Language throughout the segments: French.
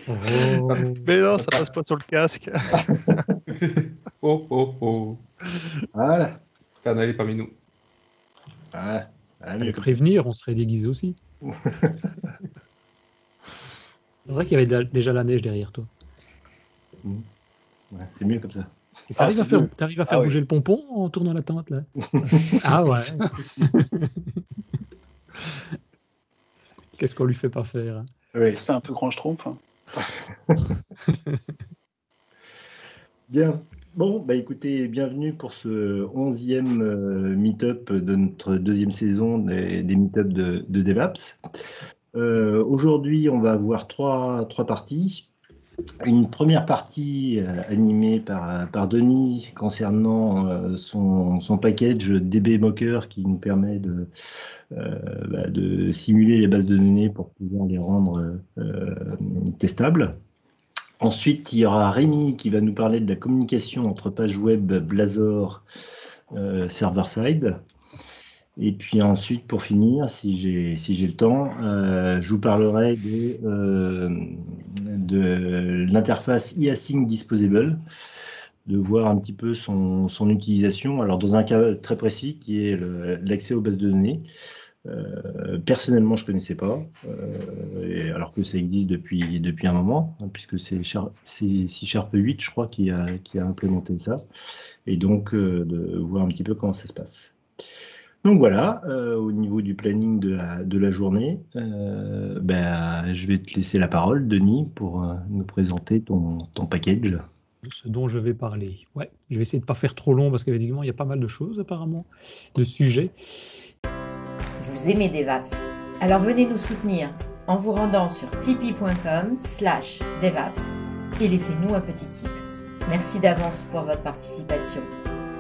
Oh. Mais non, ça passe pas sur le casque. Oh, oh, oh. Voilà. Père Noël est parmi nous. Voilà. Fallait prévenir, on serait déguisé aussi. C'est vrai qu'il y avait déjà la neige derrière toi. Ouais, c'est mieux comme ça. Et t'arrives à faire oui. bouger le pompon en tournant la tente là. Ah ouais. Qu'est-ce qu'on lui fait pas faire, hein? Oui. Ça fait un peu grand schtroumpf. Hein. Bien. Bon, bah écoutez, bienvenue pour ce 11e meet-up de notre deuxième saison des meet-up de DevApps. Aujourd'hui, on va avoir trois parties. Une première partie animée par Denis concernant son package DB Mocker qui nous permet de simuler les bases de données pour pouvoir les rendre testables. Ensuite, il y aura Rémi qui va nous parler de la communication entre page web Blazor server-side. Et puis ensuite, pour finir, si j'ai le temps, je vous parlerai de l'interface eAsync Disposable, de voir un petit peu son utilisation. Alors, dans un cas très précis, qui est l'accès aux bases de données. Personnellement, je ne connaissais pas, alors que ça existe depuis un moment, hein, puisque c'est C# 8, je crois, qui a implémenté ça. Et donc, de voir un petit peu comment ça se passe. Donc voilà, au niveau du planning de la journée, je vais te laisser la parole, Denis, pour nous présenter ton package. De ce dont je vais parler. Ouais, je vais essayer de ne pas faire trop long parce qu'effectivement, il y a pas mal de choses apparemment, de sujets. Vous aimez DevApps? Alors venez nous soutenir en vous rendant sur tipeee.com/DevApps et laissez-nous un petit tip. Merci d'avance pour votre participation.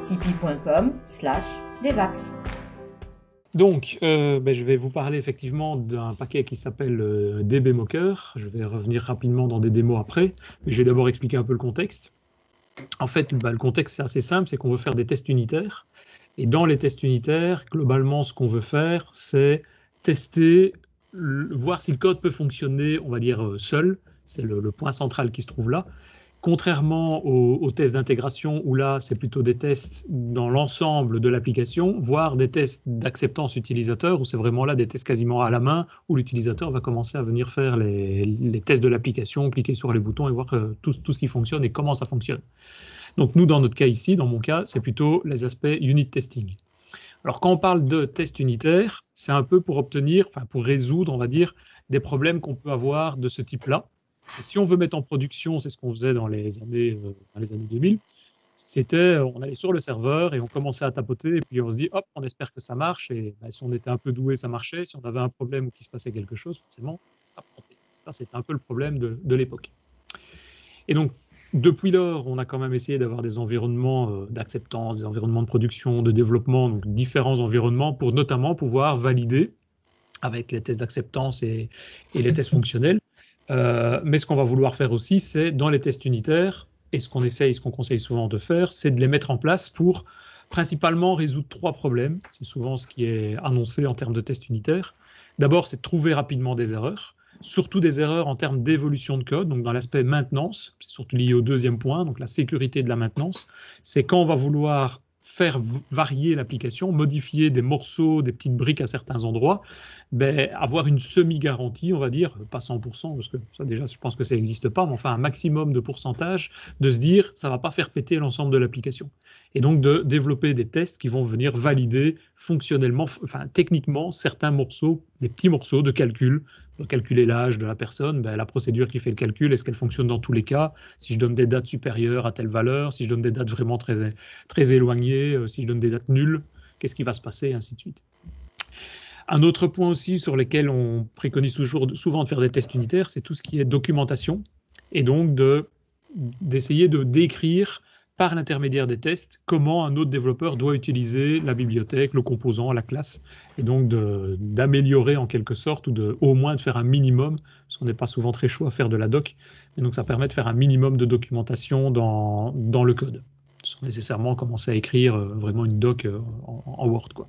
tipeee.com/DevApps. Donc, je vais vous parler effectivement d'un paquet qui s'appelle DB Mocker. Je vais revenir rapidement dans des démos après, mais je vais d'abord expliquer un peu le contexte. En fait, le contexte, c'est assez simple, c'est qu'on veut faire des tests unitaires. Et dans les tests unitaires, globalement, ce qu'on veut faire, c'est tester, voir si le code peut fonctionner, on va dire, seul. C'est le point central qui se trouve là. Contrairement aux tests d'intégration, où là, c'est plutôt des tests dans l'ensemble de l'application, voire des tests d'acceptance utilisateur, où c'est vraiment là des tests quasiment à la main, où l'utilisateur va commencer à venir faire les tests de l'application, cliquer sur les boutons et voir tout ce qui fonctionne et comment ça fonctionne. Donc nous, dans notre cas ici, dans mon cas, c'est plutôt les aspects unit testing. Alors quand on parle de tests unitaires, c'est un peu pour résoudre, on va dire, des problèmes qu'on peut avoir de ce type-là. Et si on veut mettre en production, c'est ce qu'on faisait dans les années 2000, on allait sur le serveur et on commençait à tapoter et puis on se dit, hop, on espère que ça marche. Et si on était un peu doué, ça marchait. Si on avait un problème ou qu'il se passait quelque chose, forcément, ça plantait. Ça, c'était un peu le problème de l'époque. Et donc, depuis lors, on a quand même essayé d'avoir des environnements d'acceptance, des environnements de production, de développement, donc différents environnements pour notamment pouvoir valider avec les tests d'acceptance et les tests fonctionnels. Mais ce qu'on va vouloir faire aussi, c'est dans les tests unitaires, et ce qu'on conseille souvent de faire, c'est de les mettre en place pour principalement résoudre trois problèmes. C'est souvent ce qui est annoncé en termes de tests unitaires. D'abord, c'est de trouver rapidement des erreurs, surtout des erreurs en termes d'évolution de code, donc dans l'aspect maintenance, c'est surtout lié au deuxième point, donc la sécurité de la maintenance. C'est quand on va vouloir faire varier l'application, modifier des morceaux, des petites briques à certains endroits, avoir une semi-garantie, on va dire, pas 100%, parce que ça déjà, je pense que ça n'existe pas, mais enfin un maximum de pourcentage, de se dire, ça ne va pas faire péter l'ensemble de l'application. Et donc de développer des tests qui vont venir valider fonctionnellement, techniquement, certains morceaux, des petits morceaux de calcul, pour calculer l'âge de la personne, la procédure qui fait le calcul, est-ce qu'elle fonctionne dans tous les cas? Si je donne des dates supérieures à telle valeur, si je donne des dates vraiment très, très éloignées, si je donne des dates nulles, qu'est-ce qui va se passer, et ainsi de suite. Un autre point aussi sur lequel on préconise souvent de faire des tests unitaires, c'est tout ce qui est documentation, et donc d'essayer de décrire par l'intermédiaire des tests comment un autre développeur doit utiliser la bibliothèque, le composant, la classe, et donc d'améliorer en quelque sorte, ou au moins de faire un minimum, parce qu'on n'est pas souvent très chaud à faire de la doc, et donc ça permet de faire un minimum de documentation dans le code, sans nécessairement commencer à écrire vraiment une doc en Word, quoi.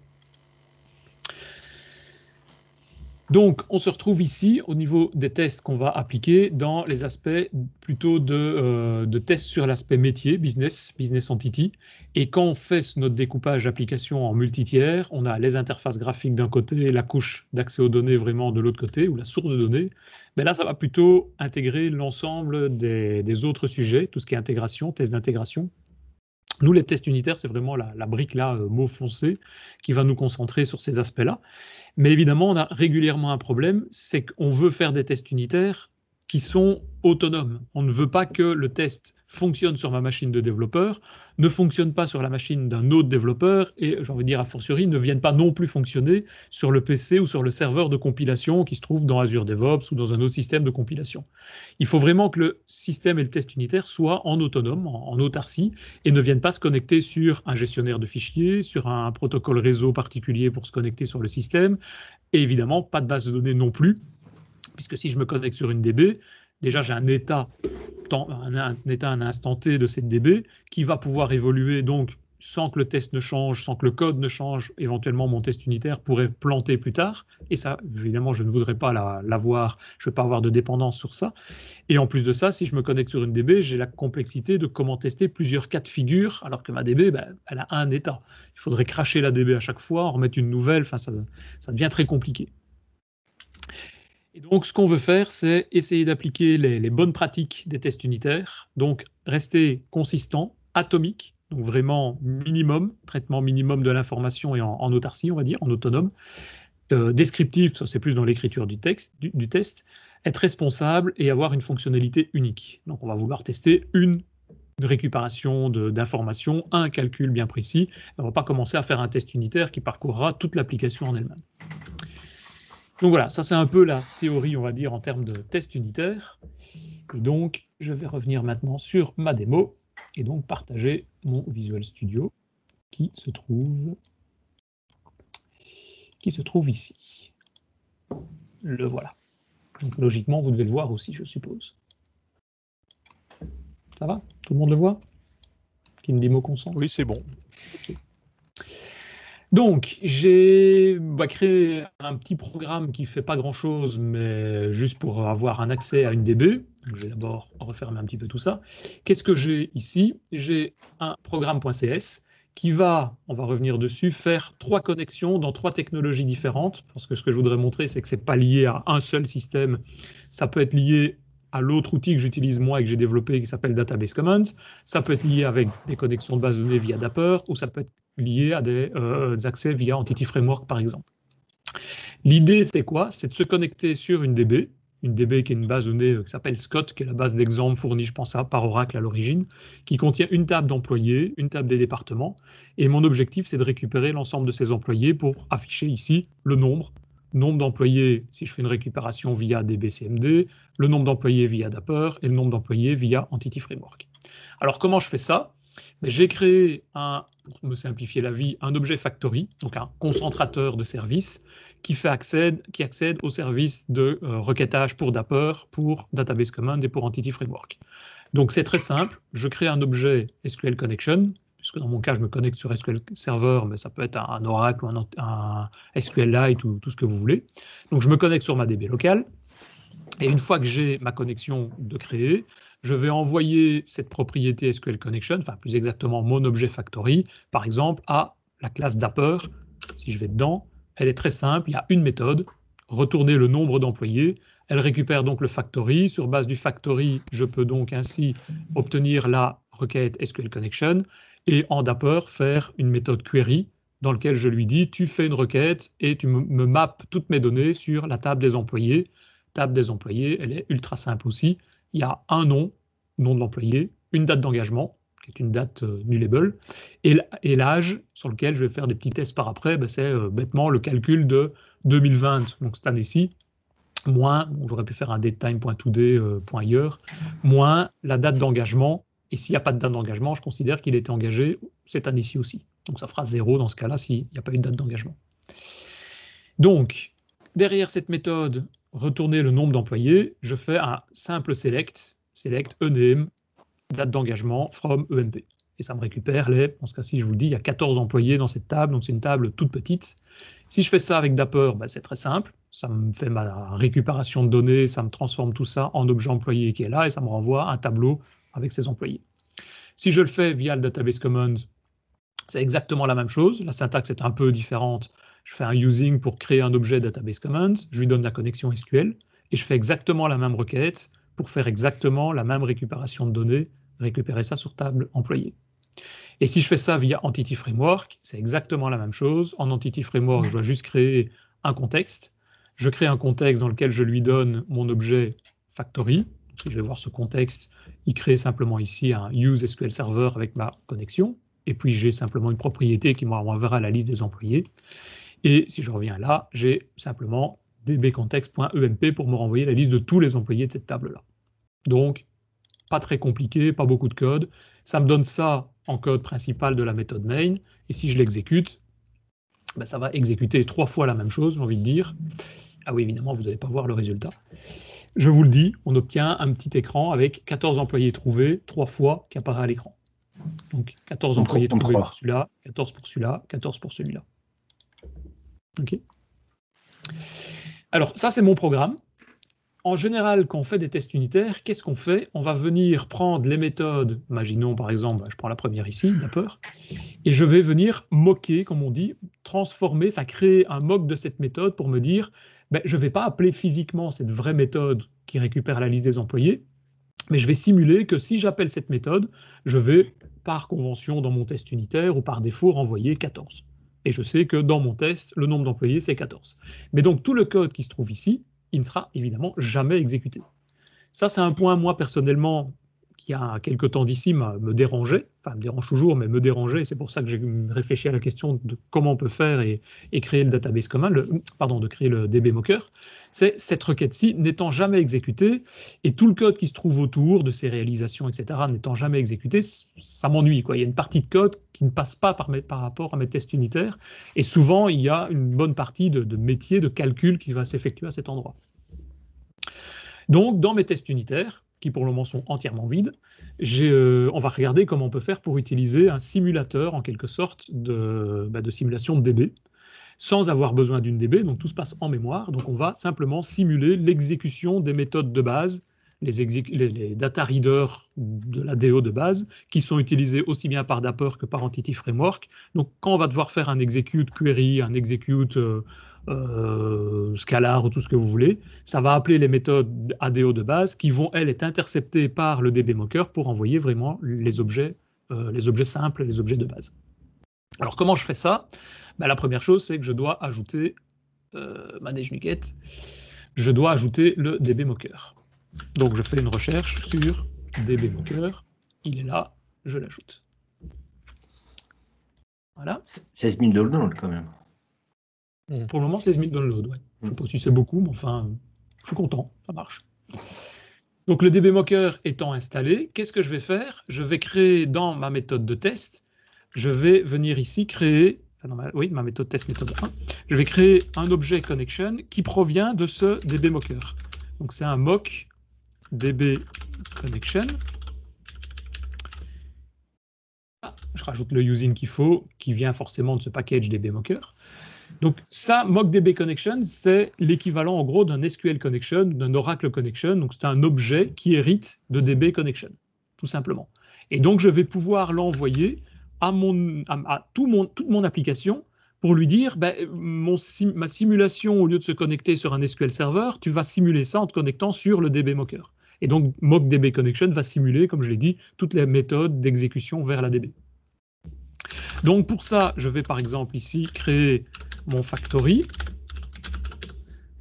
Donc, on se retrouve ici au niveau des tests qu'on va appliquer dans les aspects plutôt de tests sur l'aspect métier, business entity. Et quand on fait notre découpage d'application en multitiers, on a les interfaces graphiques d'un côté, la couche d'accès aux données vraiment de l'autre côté, ou la source de données. Mais là, ça va plutôt intégrer l'ensemble des autres sujets, tout ce qui est intégration, tests d'intégration. Nous, les tests unitaires, c'est vraiment la brique là, mot foncé, qui va nous concentrer sur ces aspects-là. Mais évidemment, on a régulièrement un problème, c'est qu'on veut faire des tests unitaires qui sont autonomes. On ne veut pas que le test fonctionne sur ma machine de développeur, ne fonctionne pas sur la machine d'un autre développeur et, j'ai envie de dire, a fortiori, ne vienne pas non plus fonctionner sur le PC ou sur le serveur de compilation qui se trouve dans Azure DevOps ou dans un autre système de compilation. Il faut vraiment que le système et le test unitaire soient en autonome, en autarcie, et ne viennent pas se connecter sur un gestionnaire de fichiers, sur un protocole réseau particulier pour se connecter sur le système, et évidemment, pas de base de données non plus, puisque si je me connecte sur une DB, déjà j'ai un état, un instant T de cette DB qui va pouvoir évoluer donc sans que le test ne change, sans que le code ne change. Éventuellement, mon test unitaire pourrait planter plus tard. Et ça, évidemment, je ne voudrais pas l'avoir, je ne veux pas avoir de dépendance sur ça. Et en plus de ça, si je me connecte sur une DB, j'ai la complexité de comment tester plusieurs cas de figure, alors que ma DB, elle a un état. Il faudrait cracher la DB à chaque fois, en remettre une nouvelle, enfin, ça devient très compliqué. Et donc, ce qu'on veut faire, c'est essayer d'appliquer les bonnes pratiques des tests unitaires, donc rester consistant, atomique, donc vraiment minimum, traitement minimum de l'information et en autarcie, on va dire, en autonome. Descriptif, ça c'est plus dans l'écriture du test, être responsable et avoir une fonctionnalité unique. Donc on va vouloir tester une récupération d'informations, un calcul bien précis. On ne va pas commencer à faire un test unitaire qui parcourra toute l'application en elle-même. Donc voilà, ça c'est un peu la théorie, on va dire, en termes de test unitaire. Et donc, je vais revenir maintenant sur ma démo et donc partager mon Visual Studio qui se trouve ici. Le voilà. Donc logiquement, vous devez le voir aussi, je suppose. Ça va? Tout le monde le voit? Qui me démo consent? Oui, c'est bon. Okay. Donc, j'ai créé un petit programme qui ne fait pas grand-chose, mais juste pour avoir un accès à une DB. Je vais d'abord refermer un petit peu tout ça. Qu'est-ce que j'ai ici? J'ai un programme.cs qui va, on va revenir dessus, faire 3 connexions dans 3 technologies différentes. Parce que ce que je voudrais montrer, c'est que ce n'est pas lié à un seul système. Ça peut être lié à l'autre outil que j'utilise moi et que j'ai développé qui s'appelle Database Commons. Ça peut être lié avec des connexions de base de données via Dapper, ou ça peut être lié à des accès via Entity Framework, par exemple. L'idée, c'est quoi? C'est de se connecter sur une DB qui est une base de données qui s'appelle Scott, qui est la base d'exemple fournie, je pense, par Oracle à l'origine, qui contient une table d'employés, une table des départements, et mon objectif, c'est de récupérer l'ensemble de ces employés pour afficher ici le nombre d'employés si je fais une récupération via DBCMD, le nombre d'employés via Dapper et le nombre d'employés via Entity Framework. Alors, comment je fais ça? J'ai créé, pour me simplifier la vie, un objet factory, donc un concentrateur de services qui accède aux services de requêtage pour Dapper, pour Database Commons et pour Entity Framework. Donc c'est très simple, je crée un objet SQL Connection, puisque dans mon cas je me connecte sur SQL Server, mais ça peut être un Oracle ou un SQLite ou tout ce que vous voulez. Donc je me connecte sur ma DB locale, et une fois que j'ai ma connexion de créer, je vais envoyer cette propriété SQL Connection, enfin plus exactement mon objet factory, par exemple, à la classe Dapper. Si je vais dedans, elle est très simple, il y a une méthode, retourner le nombre d'employés. Elle récupère donc le factory. Sur base du factory, je peux donc ainsi obtenir la requête SQL Connection et en Dapper faire une méthode query dans laquelle je lui dis tu fais une requête et tu me mappes toutes mes données sur la table des employés. Table des employés, elle est ultra simple aussi. Il y a un nom de l'employé, une date d'engagement, qui est une date nullable, et l'âge sur lequel je vais faire des petits tests par après, c'est bêtement le calcul de 2020, donc cette année-ci, moins, j'aurais pu faire un datetime.today.year, moins la date d'engagement, et s'il n'y a pas de date d'engagement, je considère qu'il était engagé cette année-ci aussi. Donc ça fera 0 dans ce cas-là s'il n'y a pas eu de date d'engagement. Donc, derrière cette méthode, retourner le nombre d'employés, je fais un simple select ename, date d'engagement from EMP. Et ça me récupère dans ce cas-ci, je vous le dis, il y a 14 employés dans cette table, donc c'est une table toute petite. Si je fais ça avec Dapper, c'est très simple. Ça me fait ma récupération de données, ça me transforme tout ça en objet employé qui est là et ça me renvoie un tableau avec ses employés. Si je le fais via le database command, c'est exactement la même chose. La syntaxe est un peu différente. Je fais un using pour créer un objet database command, je lui donne la connexion SQL et je fais exactement la même requête pour faire exactement la même récupération de données, récupérer ça sur table employée. Et si je fais ça via Entity Framework, c'est exactement la même chose. En Entity Framework, je dois juste créer un contexte. Je crée un contexte dans lequel je lui donne mon objet factory. Si je vais voir ce contexte, il crée simplement ici un use SQL Server avec ma connexion. Et puis j'ai simplement une propriété qui m'enverra la liste des employés. Et si je reviens là, j'ai simplement dbcontext.emp pour me renvoyer la liste de tous les employés de cette table-là. Donc, pas très compliqué, pas beaucoup de code. Ça me donne ça en code principal de la méthode main. Et si je l'exécute, ben ça va exécuter 3 fois la même chose, j'ai envie de dire. Ah oui, évidemment, vous n'allez pas voir le résultat. Je vous le dis, on obtient un petit écran avec 14 employés trouvés, 3 fois qui apparaît à l'écran. Donc 14 employés trouvés pour celui-là, 14 pour celui-là, 14 pour celui-là. OK. Alors ça, c'est mon programme. En général, quand on fait des tests unitaires, qu'est-ce qu'on fait? On va venir prendre les méthodes, imaginons par exemple, je prends la première ici, Dapper, et je vais venir moquer, comme on dit, transformer, enfin créer un mock de cette méthode pour me dire, ben, je ne vais pas appeler physiquement cette vraie méthode qui récupère la liste des employés, mais je vais simuler que si j'appelle cette méthode, je vais, par convention dans mon test unitaire ou par défaut, renvoyer 14. Et je sais que dans mon test, le nombre d'employés, c'est 14. Mais donc tout le code qui se trouve ici, il ne sera évidemment jamais exécuté. Ça, c'est un point, moi, personnellement, qui a quelques temps d'ici me dérangeait, enfin, me dérange toujours, mais me dérangeait, c'est pour ça que j'ai réfléchi à la question de comment on peut faire et créer le database commun, de créer le DB Mocker, c'est cette requête-ci n'étant jamais exécutée, et tout le code qui se trouve autour de ces réalisations, etc., n'étant jamais exécuté, ça m'ennuie, quoi. Il y a une partie de code qui ne passe pas par rapport à mes tests unitaires, et souvent, il y a une bonne partie de métier, de calcul qui va s'effectuer à cet endroit. Donc, dans mes tests unitaires, qui pour le moment sont entièrement vides, on va regarder comment on peut faire pour utiliser un simulateur, en quelque sorte, de simulation de DB, sans avoir besoin d'une DB, donc tout se passe en mémoire. Donc on va simplement simuler l'exécution des méthodes de base, les data readers de la DO de base, qui sont utilisés aussi bien par Dapper que par Entity Framework. Donc quand on va devoir faire un execute query, un execute scalar ou tout ce que vous voulez, ça va appeler les méthodes ADO de base qui vont, elles, être interceptées par le DB Mocker pour envoyer vraiment les objets simples, les objets de base. Alors comment je fais ça? Ben, la première chose, c'est que je dois ajouter manage Nuget, je dois ajouter le DB Mocker. Donc je fais une recherche sur DB Mocker, il est là, je l'ajoute. Voilà. 16 000 downloads quand même. Pour le moment, 16 000 downloads, ouais. Je ne sais pas si c'est beaucoup, mais enfin, je suis content, ça marche. Donc le DB Mocker étant installé, qu'est-ce que je vais faire? Je vais créer dans ma méthode de test, je vais venir ici créer, ma méthode test, méthode 1, je vais créer un objet connection qui provient de ce DB Mocker. Donc c'est un mock DB connection. Je rajoute le using qu'il faut, qui vient forcément de ce package DB Mocker. Donc ça, mock DB connection, c'est l'équivalent en gros d'un SQL connection, d'un Oracle connection. Donc c'est un objet qui hérite de DB connection, tout simplement. Et donc je vais pouvoir l'envoyer à toute mon application pour lui dire, ma simulation, au lieu de se connecter sur un SQL Server, tu vas simuler ça en te connectant sur le DB Mocker. Et donc mock DB connection va simuler, comme je l'ai dit, toutes les méthodes d'exécution vers la DB. Donc pour ça, je vais par exemple ici créer mon factory,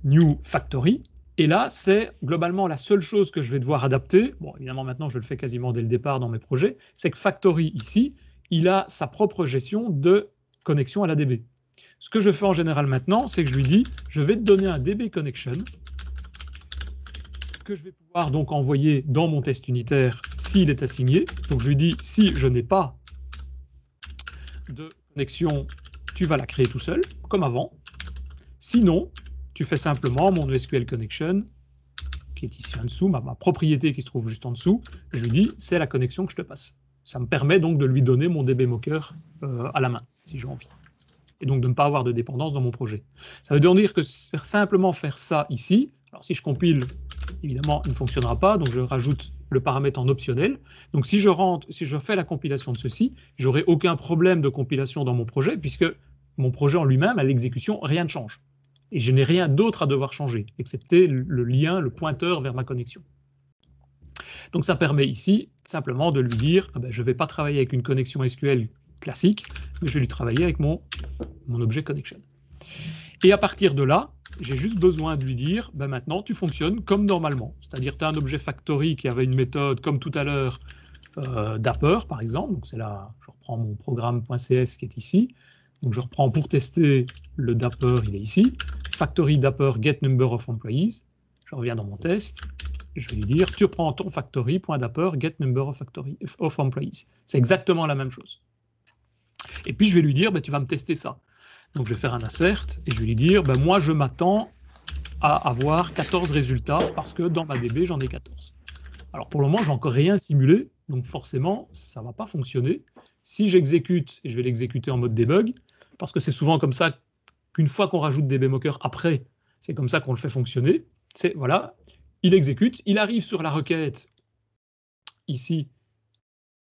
new factory, et là c'est globalement la seule chose que je vais devoir adapter. Bon, évidemment maintenant je le fais quasiment dès le départ dans mes projets, c'est que factory ici, il a sa propre gestion de connexion à la DB. Ce que je fais en général maintenant, c'est que je lui dis, je vais te donner un DB connection que je vais pouvoir donc envoyer dans mon test unitaire s'il est assigné. Donc je lui dis, si je n'ai pas de connexion, tu vas la créer tout seul, comme avant. Sinon, tu fais simplement mon SQL connection, qui est ici en dessous, ma propriété qui se trouve juste en dessous. Je lui dis, c'est la connexion que je te passe. Ça me permet donc de lui donner mon DB Mocker à la main, si j'ai envie. et donc de ne pas avoir de dépendance dans mon projet. Ça veut dire que simplement faire ça ici, alors si je compile, évidemment, il ne fonctionnera pas, donc je rajoute le paramètre en optionnel. Donc si je fais la compilation de ceci, j'aurai aucun problème de compilation dans mon projet, puisque mon projet en lui-même, à l'exécution, rien ne change. Et je n'ai rien d'autre à devoir changer, excepté le lien, le pointeur vers ma connexion. Donc ça permet ici simplement de lui dire ah ben, je ne vais pas travailler avec une connexion SQL classique, mais je vais lui travailler avec mon objet connection. Et à partir de là, j'ai juste besoin de lui dire ben maintenant tu fonctionnes comme normalement. C'est-à-dire tu as un objet factory qui avait une méthode comme tout à l'heure dapper par exemple. Donc c'est là, je reprends mon programme.cs qui est ici. Donc je reprends pour tester le dapper, il est ici. Factory dapper get number of employees. Je reviens dans mon test. Je vais lui dire, tu prends ton factory.dapper get number of employees. C'est exactement la même chose. Et puis je vais lui dire, ben, tu vas me tester ça. Donc je vais faire un assert et je vais lui dire, ben, moi je m'attends à avoir 14 résultats parce que dans ma DB j'en ai 14. Alors pour le moment, j'ai encore rien simulé, donc forcément ça ne va pas fonctionner. Si j'exécute, et je vais l'exécuter en mode debug, parce que c'est souvent comme ça qu'une fois qu'on rajoute DBMocker après, c'est comme ça qu'on le fait fonctionner. C'est voilà. Il exécute, il arrive sur la requête, ici,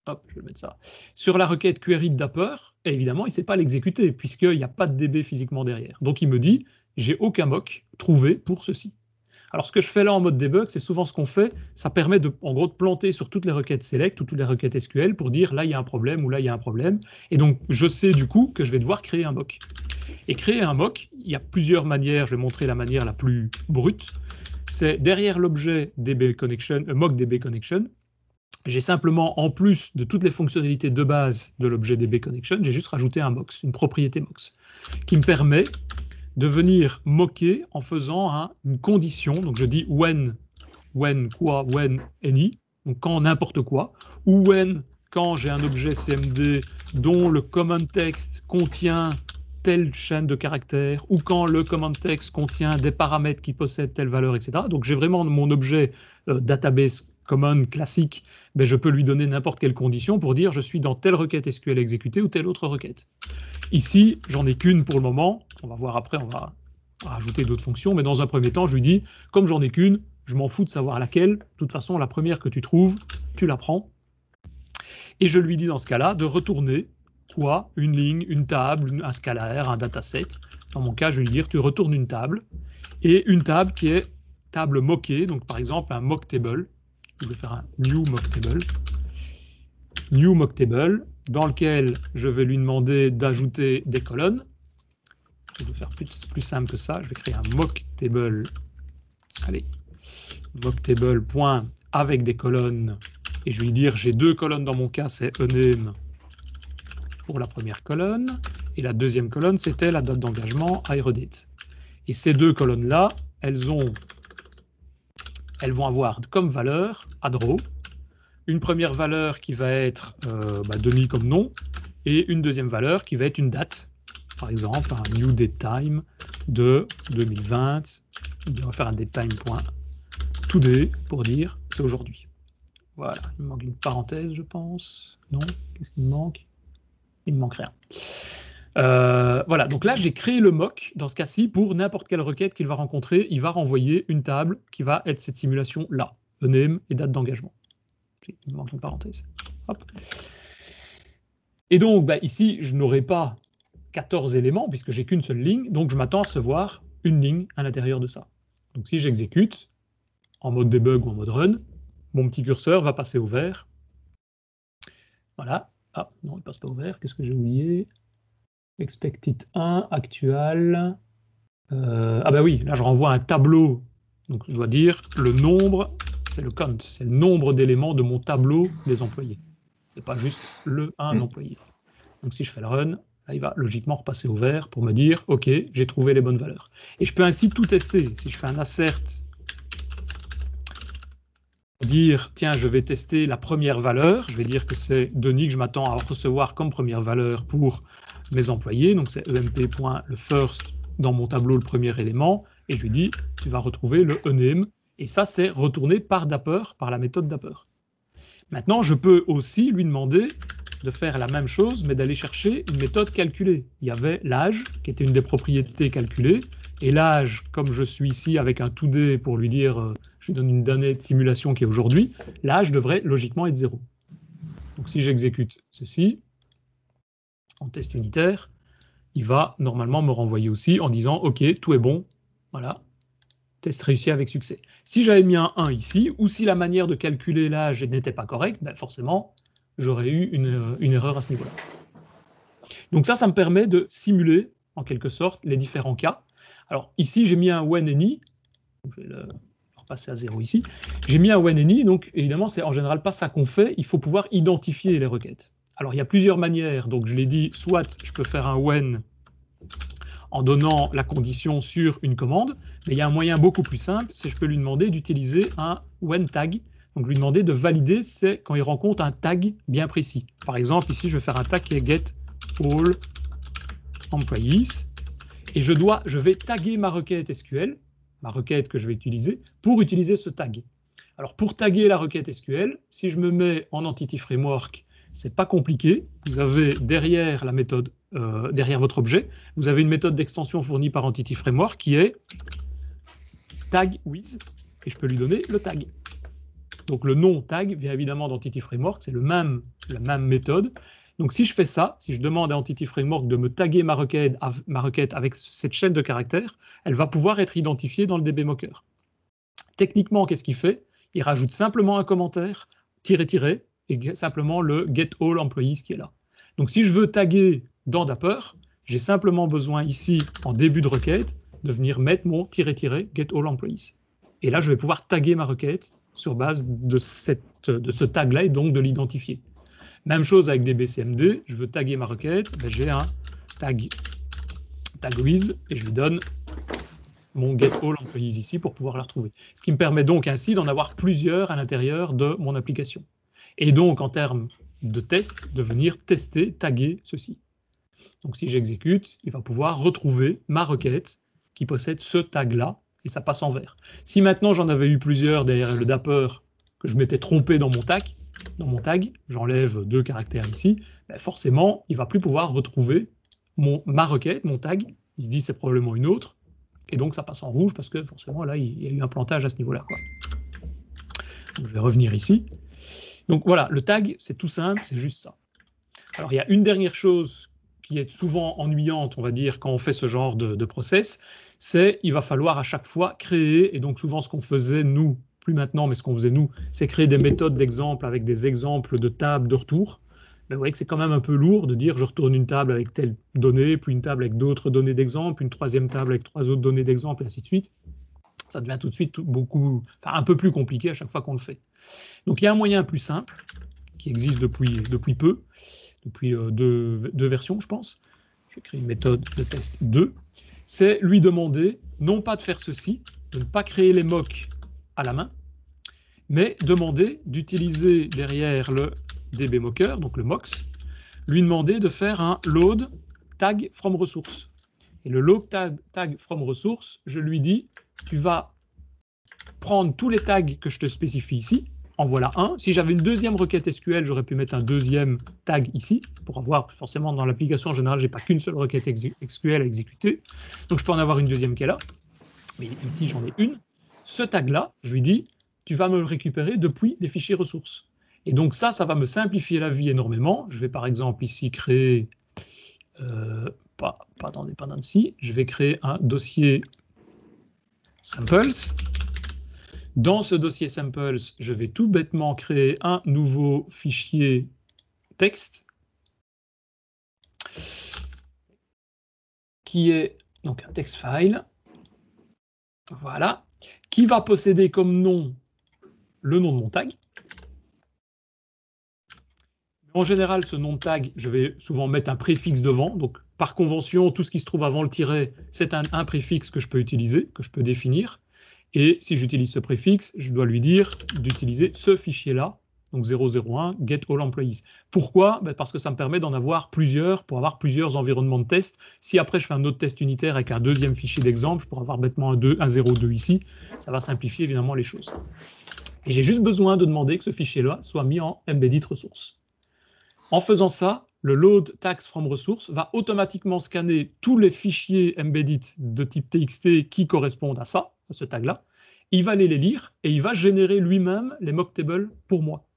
hop, je vais mettre ça, sur la requête query de Dapper, et évidemment, il ne sait pas l'exécuter, puisqu'il n'y a pas de DB physiquement derrière. Donc il me dit, j'ai aucun mock trouvé pour ceci. Alors ce que je fais là en mode debug, c'est souvent ce qu'on fait, ça permet en gros de planter sur toutes les requêtes select ou toutes les requêtes SQL pour dire là il y a un problème ou là il y a un problème, et donc je sais du coup que je vais devoir créer un mock. Et créer un mock, il y a plusieurs manières, je vais montrer la manière la plus brute. C'est derrière l'objet mock DB connection, j'ai simplement, en plus de toutes les fonctionnalités de base de l'objet DB connection, j'ai juste rajouté un mox, une propriété mox, qui me permet de venir moquer en faisant une condition. Donc je dis when quoi, when any, donc quand n'importe quoi, ou when quand j'ai un objet CMD dont le command text contient telle chaîne de caractères, ou quand le command text contient des paramètres qui possèdent telle valeur, etc. Donc j'ai vraiment mon objet database common classique, ben je peux lui donner n'importe quelle condition pour dire je suis dans telle requête SQL exécutée ou telle autre requête. Ici, j'en ai qu'une pour le moment. On va voir après, on va rajouter d'autres fonctions, mais dans un premier temps, je lui dis, comme j'en ai qu'une, je m'en fous de savoir laquelle. De toute façon, la première que tu trouves, tu la prends. Et je lui dis dans ce cas-là de retourner soit une ligne, une table, un scalaire, un dataset. Dans mon cas, je vais lui dire, tu retournes une table, et une table qui est table moquée, donc par exemple un mock table. Je vais faire un new mock table, dans lequel je vais lui demander d'ajouter des colonnes. Je vais faire plus simple que ça, je vais créer un mock table, allez, mock table point avec des colonnes, et je vais lui dire, j'ai deux colonnes dans mon cas, c'est ename pour la première colonne, et la deuxième colonne, c'était la date d'engagement, hiredate. Et ces deux colonnes-là, elles vont avoir comme valeur, addRaw, une première valeur qui va être demi comme nom, et une deuxième valeur qui va être une date. Par exemple, un new datetime de 2020. On va faire un datetime.today pour dire c'est aujourd'hui. Voilà, il me manque une parenthèse, je pense. Non, qu'est-ce qu'il me manque? Il ne me manque rien. Voilà, donc là j'ai créé le mock, dans ce cas-ci, pour n'importe quelle requête qu'il va rencontrer, il va renvoyer une table qui va être cette simulation-là, name et date d'engagement. Il me manque une parenthèse. Hop. Et donc ici, je n'aurai pas 14 éléments, puisque j'ai qu'une seule ligne, donc je m'attends à recevoir une ligne à l'intérieur de ça. Donc si j'exécute, en mode debug ou en mode run, mon petit curseur va passer au vert. Voilà. Ah, non, il ne passe pas au vert, qu'est-ce que j'ai oublié? Expected 1, actual. Ah bah oui, là je renvoie un tableau. Donc je dois dire le nombre, c'est le count, c'est le nombre d'éléments de mon tableau des employés. C'est pas juste un employé. Donc si je fais le run, là il va logiquement repasser au vert pour me dire ok, j'ai trouvé les bonnes valeurs. Et je peux ainsi tout tester. Si je fais un assert, dire tiens je vais tester la première valeur, je vais dire que c'est Denis que je m'attends à recevoir comme première valeur pour mes employés, donc c'est emp.le first dans mon tableau le premier élément, et je lui dis tu vas retrouver le ename, et ça c'est retourné par Dapper, par la méthode Dapper. Maintenant je peux aussi lui demander de faire la même chose, mais d'aller chercher une méthode calculée. Il y avait l'âge, qui était une des propriétés calculées, et l'âge, comme je suis ici avec un to-day pour lui dire, je lui donne une donnée de simulation qui est aujourd'hui, l'âge devrait logiquement être 0. Donc si j'exécute ceci, en test unitaire, il va normalement me renvoyer aussi en disant « Ok, tout est bon, voilà, test réussi avec succès ». Si j'avais mis un 1 ici, ou si la manière de calculer l'âge n'était pas correcte, ben forcément, j'aurais eu une erreur à ce niveau-là. Donc ça me permet de simuler, en quelque sorte, les différents cas. Alors ici, j'ai mis un when any, je vais le repasser à 0 ici, j'ai mis un when any, donc évidemment, c'est en général pas ça qu'on fait, il faut pouvoir identifier les requêtes. Alors il y a plusieurs manières, donc je l'ai dit, soit je peux faire un when en donnant la condition sur une commande, mais il y a un moyen beaucoup plus simple, c'est je peux lui demander d'utiliser un when tag, donc lui demander de valider, c'est quand il rencontre un tag bien précis. Par exemple, ici, je vais faire un tag qui est get all employees, et je vais taguer ma requête SQL, ma requête que je vais utiliser, pour utiliser ce tag. Alors pour taguer la requête SQL, si je me mets en Entity Framework, c'est pas compliqué. Vous avez derrière la méthode, derrière votre objet, vous avez une méthode d'extension fournie par Entity Framework qui est tag with, et je peux lui donner le tag. Donc le nom tag vient évidemment d'Entity Framework, c'est la même méthode. Donc si je fais ça, si je demande à Entity Framework de me taguer ma requête avec cette chaîne de caractères, elle va pouvoir être identifiée dans le dbmocker. Techniquement, qu'est-ce qu'il fait? Il rajoute simplement un commentaire, tiré, et simplement le get all employees qui est là. Donc si je veux taguer dans Dapper, j'ai simplement besoin ici, en début de requête, de venir mettre mon tiré get all employees. Et là, je vais pouvoir taguer ma requête sur base de ce tag-là et donc de l'identifier. Même chose avec dbcmd, je veux taguer ma requête, ben j'ai un tag with et je lui donne mon get all employees ici pour pouvoir la retrouver. Ce qui me permet donc ainsi d'en avoir plusieurs à l'intérieur de mon application. Et donc, en termes de test, de venir tester, taguer ceci. Donc si j'exécute, il va pouvoir retrouver ma requête qui possède ce tag-là, et ça passe en vert. Si maintenant j'en avais eu plusieurs derrière le Dapper, que je m'étais trompé dans mon tag, j'enlève 2 caractères ici, ben forcément, il ne va plus pouvoir retrouver ma requête, mon tag, il se dit c'est probablement une autre, et donc ça passe en rouge parce que forcément là, il y a eu un plantage à ce niveau-là. Donc je vais revenir ici. Donc voilà, le tag, c'est tout simple, c'est juste ça. Alors il y a une dernière chose qui est souvent ennuyante, on va dire, quand on fait ce genre de process, c'est il va falloir à chaque fois créer, et donc souvent ce qu'on faisait nous, plus maintenant, mais ce qu'on faisait nous, c'est créer des méthodes d'exemple avec des exemples de tables de retour. Mais vous voyez que c'est quand même un peu lourd de dire je retourne une table avec telle donnée, puis une table avec d'autres données d'exemple, une troisième table avec 3 autres données d'exemple, et ainsi de suite. Ça devient tout de suite un peu plus compliqué à chaque fois qu'on le fait. Donc il y a un moyen plus simple, qui existe depuis peu, depuis deux versions, je pense. Je vais créer une méthode de test 2. C'est lui demander, non pas de faire ceci, de ne pas créer les mocks à la main, mais demander d'utiliser derrière le dbmocker, donc le MOX, lui demander de faire un load tag from resource. Et le load tag from resource, je lui dis, tu vas prendre tous les tags que je te spécifie ici, en voilà un. Si j'avais une deuxième requête SQL, j'aurais pu mettre un deuxième tag ici, pour avoir, forcément, dans l'application en général, j'ai pas qu'une seule requête SQL à exécuter, donc je peux en avoir une deuxième qui est là, mais ici j'en ai une. Ce tag-là, je lui dis, tu vas me le récupérer depuis des fichiers ressources. Et donc ça va me simplifier la vie énormément. Je vais par exemple ici créer, pas dans dependency, je vais créer un dossier samples. Dans ce dossier samples, je vais tout bêtement créer un nouveau fichier texte qui est donc un text file, voilà, qui va posséder comme nom le nom de mon tag. En général, ce nom de tag, je vais souvent mettre un préfixe devant. Donc, par convention, tout ce qui se trouve avant le tiret, c'est un préfixe que je peux utiliser, que je peux définir. Et si j'utilise ce préfixe, je dois lui dire d'utiliser ce fichier-là, donc 001, get all employees. Pourquoi? Parce que ça me permet d'en avoir plusieurs, pour avoir plusieurs environnements de test. Si après je fais un autre test unitaire avec un deuxième fichier d'exemple, je pourrais avoir bêtement un 02 ici, ça va simplifier évidemment les choses. Et j'ai juste besoin de demander que ce fichier-là soit mis en embedded resource. En faisant ça, le load tags from resource va automatiquement scanner tous les fichiers embedded de type TXT qui correspondent à ça, à ce tag-là. Il va les lire et il va générer lui-même les mock tables pour moi.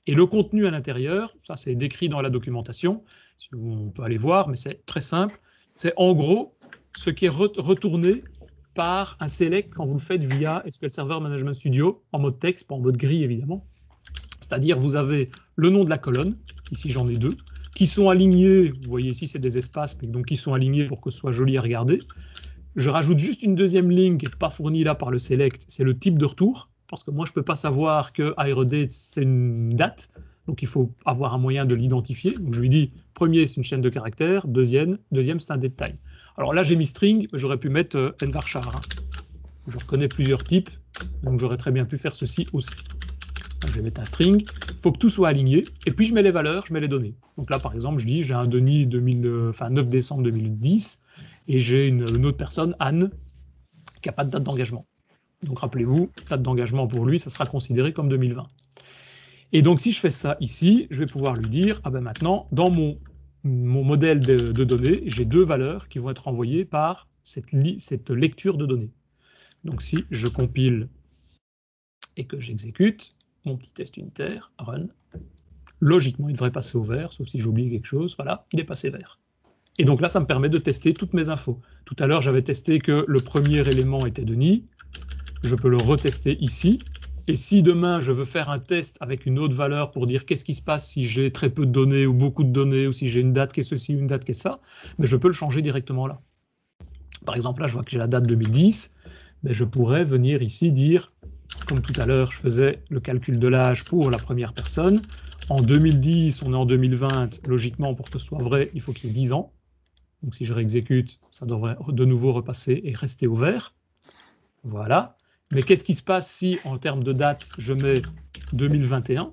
Et le contenu à l'intérieur, ça c'est décrit dans la documentation, on peut aller voir, mais c'est très simple. C'est en gros ce qui est retourné par un select quand vous le faites via SQL Server Management Studio, en mode texte, pas en mode gris évidemment. C'est-à-dire vous avez le nom de la colonne, ici j'en ai 2, qui sont alignés, vous voyez ici c'est des espaces, mais donc qui sont alignés pour que ce soit joli à regarder. Je rajoute juste une deuxième ligne qui n'est pas fournie là par le select, c'est le type de retour, parce que moi je ne peux pas savoir que HireDate c'est une date, donc il faut avoir un moyen de l'identifier. Donc je lui dis, premier c'est une chaîne de caractères, deuxième c'est un date time. Alors là j'ai mis string, mais j'aurais pu mettre nvarchar. Hein. Je reconnais plusieurs types, donc j'aurais très bien pu faire ceci aussi. Je vais mettre un string, il faut que tout soit aligné, et puis je mets les valeurs, je mets les données. Donc là par exemple je dis j'ai un Denis 9 décembre 2010, et j'ai une autre personne, Anne, qui n'a pas de date d'engagement. Donc rappelez-vous, date d'engagement pour lui, ça sera considéré comme 2020. Et donc si je fais ça ici, je vais pouvoir lui dire, ah ben maintenant, dans mon modèle de données, j'ai 2 valeurs qui vont être envoyées par cette lecture de données. Donc si je compile et que j'exécute mon petit test unitaire, run, logiquement il devrait passer au vert, sauf si j'ai oublié quelque chose, voilà, il est passé vert. Et donc là, ça me permet de tester toutes mes infos. Tout à l'heure, j'avais testé que le premier élément était Denis. Je peux le retester ici. Et si demain, je veux faire un test avec une autre valeur pour dire qu'est-ce qui se passe si j'ai très peu de données ou beaucoup de données, ou si j'ai une date qui est ceci, une date qui est ça, mais je peux le changer directement là. Par exemple, là, je vois que j'ai la date 2010. Mais je pourrais venir ici dire, comme tout à l'heure, je faisais le calcul de l'âge pour la première personne. En 2010, on est en 2020. Logiquement, pour que ce soit vrai, il faut qu'il y ait 10 ans. Donc si je réexécute, ça devrait de nouveau repasser et rester au vert. Voilà. Mais qu'est-ce qui se passe si, en termes de date, je mets 2021,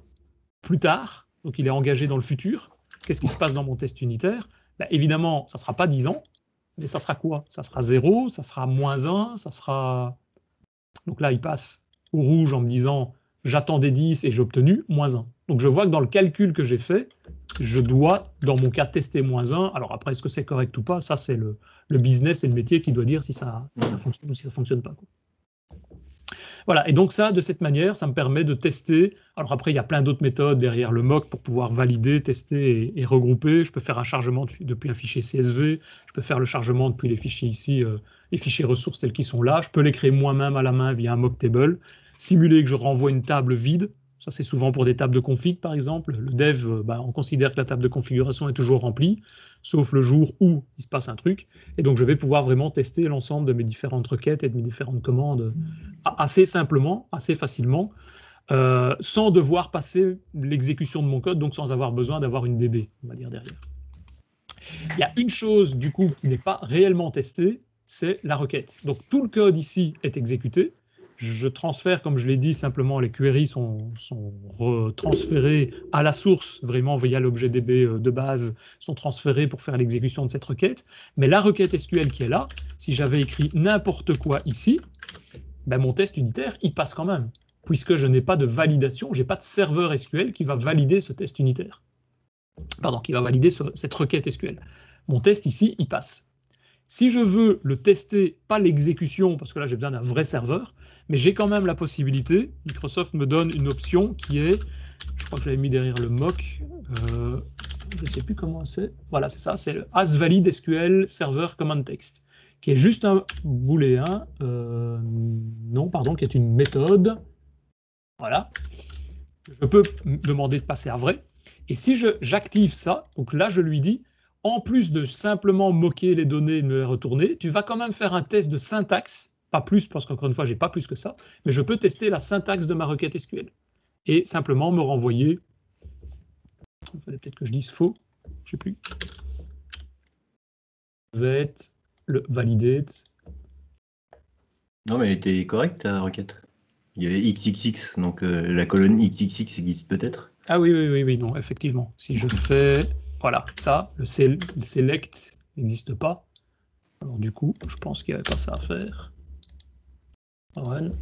plus tard, donc il est engagé dans le futur, qu'est-ce qui se passe dans mon test unitaire? Ben, évidemment, ça ne sera pas 10 ans, mais ça sera quoi? Ça sera 0, ça sera -1, ça sera... Donc là, il passe au rouge en me disant j'attendais 10 et j'ai obtenu -1. Donc je vois que dans le calcul que j'ai fait, je dois, dans mon cas, tester -1. Alors après, est-ce que c'est correct ou pas? Ça, c'est le business et le métier qui doit dire si ça fonctionne ou si ça ne fonctionne pas. Voilà, et donc ça, de cette manière, ça me permet de tester. Alors après, il y a plein d'autres méthodes derrière le mock pour pouvoir valider, tester et regrouper. Je peux faire un chargement depuis un fichier CSV, je peux faire le chargement depuis les fichiers ici, les fichiers ressources tels qu'ils sont là. Je peux les créer moi-même à la main via un mock table, simuler que je renvoie une table vide. Ça, c'est souvent pour des tables de config, par exemple. Le dev, on considère que la table de configuration est toujours remplie, sauf le jour où il se passe un truc. Et donc, je vais pouvoir vraiment tester l'ensemble de mes différentes requêtes et de mes différentes commandes assez simplement, assez facilement, sans devoir passer l'exécution de mon code, donc sans avoir besoin d'avoir une DB, on va dire, derrière. Il y a une chose, du coup, qui n'est pas réellement testée, c'est la requête. Donc, tout le code ici est exécuté. Je transfère, comme je l'ai dit, simplement les queries sont retransférées à la source, vraiment via l'objet DB de base, sont transférées pour faire l'exécution de cette requête. Mais la requête SQL qui est là, si j'avais écrit n'importe quoi ici, ben mon test unitaire, il passe quand même, puisque je n'ai pas de validation, je n'ai pas de serveur SQL qui va valider ce test unitaire. Pardon, qui va valider cette requête SQL. Mon test ici, il passe. Si je veux le tester, pas l'exécution, parce que là j'ai besoin d'un vrai serveur, mais j'ai quand même la possibilité, Microsoft me donne une option qui est, je crois que je l'avais mis derrière le mock, je ne sais plus comment c'est, voilà c'est ça, c'est le asValid SQL Server Command Text, qui est juste un booléen, qui est une méthode, voilà, je peux demander de passer à vrai, et si j'active ça, donc là je lui dis, en plus de simplement moquer les données et me les retourner, tu vas quand même faire un test de syntaxe, pas plus, parce qu'encore une fois, j'ai pas plus que ça, mais je peux tester la syntaxe de ma requête SQL. Et simplement me renvoyer, il fallait peut-être que je dise faux, je sais plus, va être le validate. Non, mais elle était correcte, ta requête. Il y avait XXX, donc la colonne XXX existe peut-être. Ah oui, non, effectivement. Si je fais, voilà, ça, le select n'existe pas. Alors du coup, je pense qu'il n'y avait pas ça à faire. Run.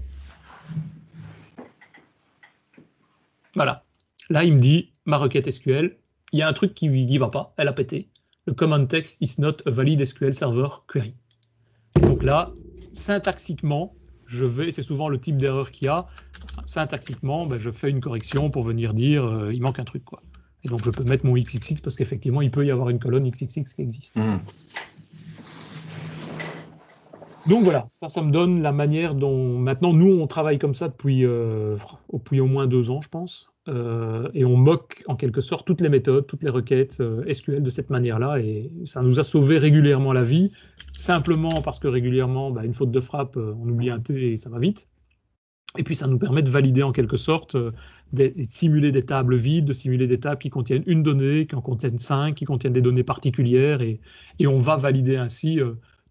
Voilà. Là, il me dit, ma requête SQL, il y a un truc qui ne va pas, elle a pété. Le command text is not a valid SQL Server query. Donc là, syntaxiquement, c'est souvent le type d'erreur qu'il y a, syntaxiquement, je fais une correction pour venir dire il manque un truc, quoi. Et donc je peux mettre mon XXX parce qu'effectivement, il peut y avoir une colonne XXX qui existe. Donc voilà, ça me donne la manière dont maintenant nous on travaille comme ça depuis au moins 2 ans, je pense, et on moque en quelque sorte toutes les méthodes, toutes les requêtes SQL de cette manière-là, et ça nous a sauvé régulièrement la vie, simplement parce que régulièrement, une faute de frappe, on oublie un T et ça va vite. Et puis ça nous permet de valider en quelque sorte, de simuler des tables vides, de simuler des tables qui contiennent une donnée, qui en contiennent 5, qui contiennent des données particulières, et on va valider ainsi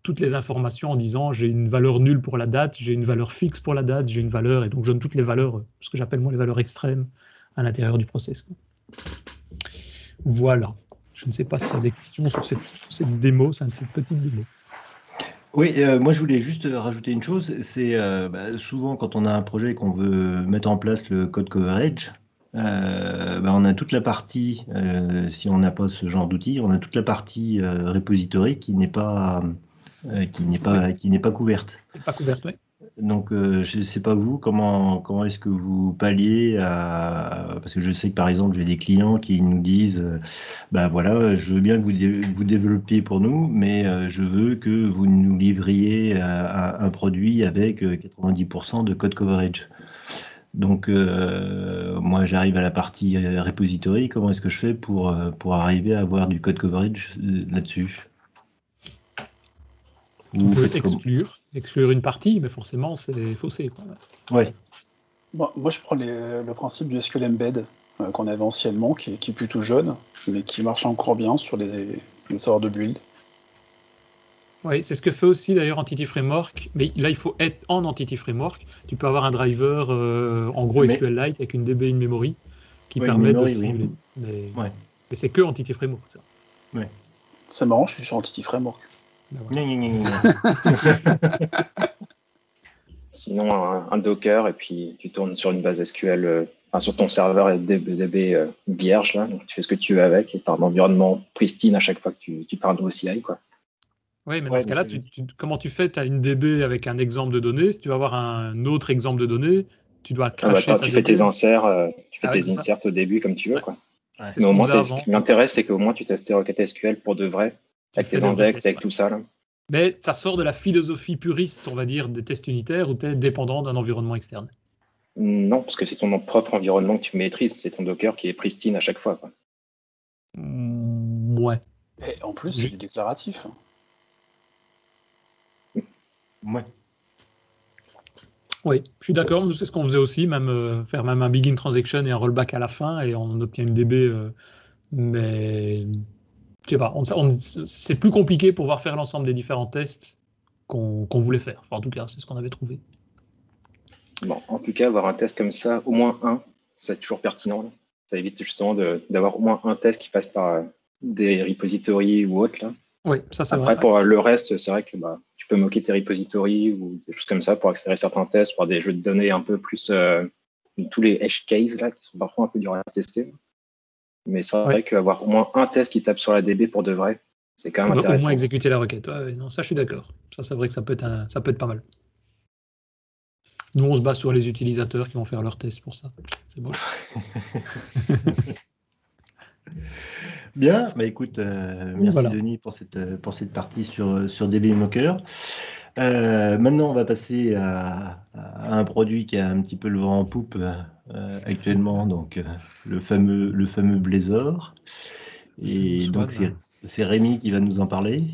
toutes les informations en disant j'ai une valeur nulle pour la date, j'ai une valeur fixe pour la date, j'ai une valeur, et donc je donne toutes les valeurs, ce que j'appelle moi les valeurs extrêmes à l'intérieur du process. Voilà. Je ne sais pas s'il y a des questions sur cette démo, cette petite démo. Oui, moi je voulais juste rajouter une chose, c'est souvent quand on a un projet et qu'on veut mettre en place le code coverage, on a toute la partie, si on n'a pas ce genre d'outil, on a toute la partie repository qui n'est pas couverte. Pas couverte, oui. Donc je ne sais pas vous, comment est-ce que vous palliez à... Parce que je sais que par exemple j'ai des clients qui nous disent voilà, je veux bien que vous développiez pour nous, mais je veux que vous nous livriez un produit avec 90% de code coverage. Donc moi j'arrive à la partie repository, comment est-ce que je fais pour arriver à avoir du code coverage là-dessus? Vous pouvez exclure une partie, mais forcément c'est faussé, quoi. Ouais. Bon, moi je prends le principe du SQL Embed qu'on avait anciennement, qui est plutôt jeune, mais qui marche encore bien sur les serveurs de build. Oui, c'est ce que fait aussi d'ailleurs Entity Framework, mais là il faut être en Entity Framework. Tu peux avoir un driver en gros SQLite avec une DB in memory qui permet de simuler. Mais c'est que Entity Framework, ça. Ouais. C'est marrant, je suis sur Entity Framework. Sinon, un Docker, et puis tu tournes sur une base SQL, sur ton serveur DB vierge, là, donc tu fais ce que tu veux avec, et tu as un environnement pristine à chaque fois que tu pars un nouveau CI, quoi. Oui, mais dans ce cas-là, comment tu fais? Tu as une DB avec un exemple de données. Si tu vas avoir un autre exemple de données, tu dois cracher. Tu fais tes inserts, au début comme tu veux, quoi. Ouais, mais au moins, ce qui m'intéresse, c'est qu'au moins tu testes tes requêtes SQL pour de vrai, avec tes index, avec tout ça, là. Mais ça sort de la philosophie puriste, on va dire, des tests unitaires, où tu es dépendant d'un environnement externe. Non, parce que c'est ton propre environnement que tu maîtrises, c'est ton Docker qui est pristine à chaque fois, quoi. Ouais. Et en plus, c'est du déclaratif. Ouais. Oui, je suis d'accord, c'est ce qu'on faisait aussi, faire un begin transaction et un rollback à la fin, et on obtient une DB, mais je sais pas, c'est plus compliqué pour pouvoir faire l'ensemble des différents tests qu'on voulait faire. Enfin, en tout cas, c'est ce qu'on avait trouvé. Bon, en tout cas, avoir un test comme ça, au moins un, c'est toujours pertinent, là. Ça évite justement d'avoir au moins un test qui passe par des repositories ou autres, là. Oui, ça c'est vrai. Après, pour le reste, c'est vrai que tu peux moquer tes repositories ou des choses comme ça pour accélérer certains tests, pour des jeux de données un peu plus... tous les edge cases, là, qui sont parfois un peu durs à tester. Mais c'est vrai qu'avoir au moins un test qui tape sur la DB pour de vrai, c'est quand même intéressant. Au moins exécuter la requête. Ouais, non, ça, je suis d'accord. Ça, c'est vrai que ça peut être pas mal. Nous, on se base sur les utilisateurs qui vont faire leurs tests pour ça. C'est bon. Bien, écoute, merci Denis pour cette partie sur DB Mocker. Maintenant, on va passer à un produit qui a un petit peu le vent en poupe actuellement, donc le fameux Blazor. Et donc, c'est Rémi qui va nous en parler.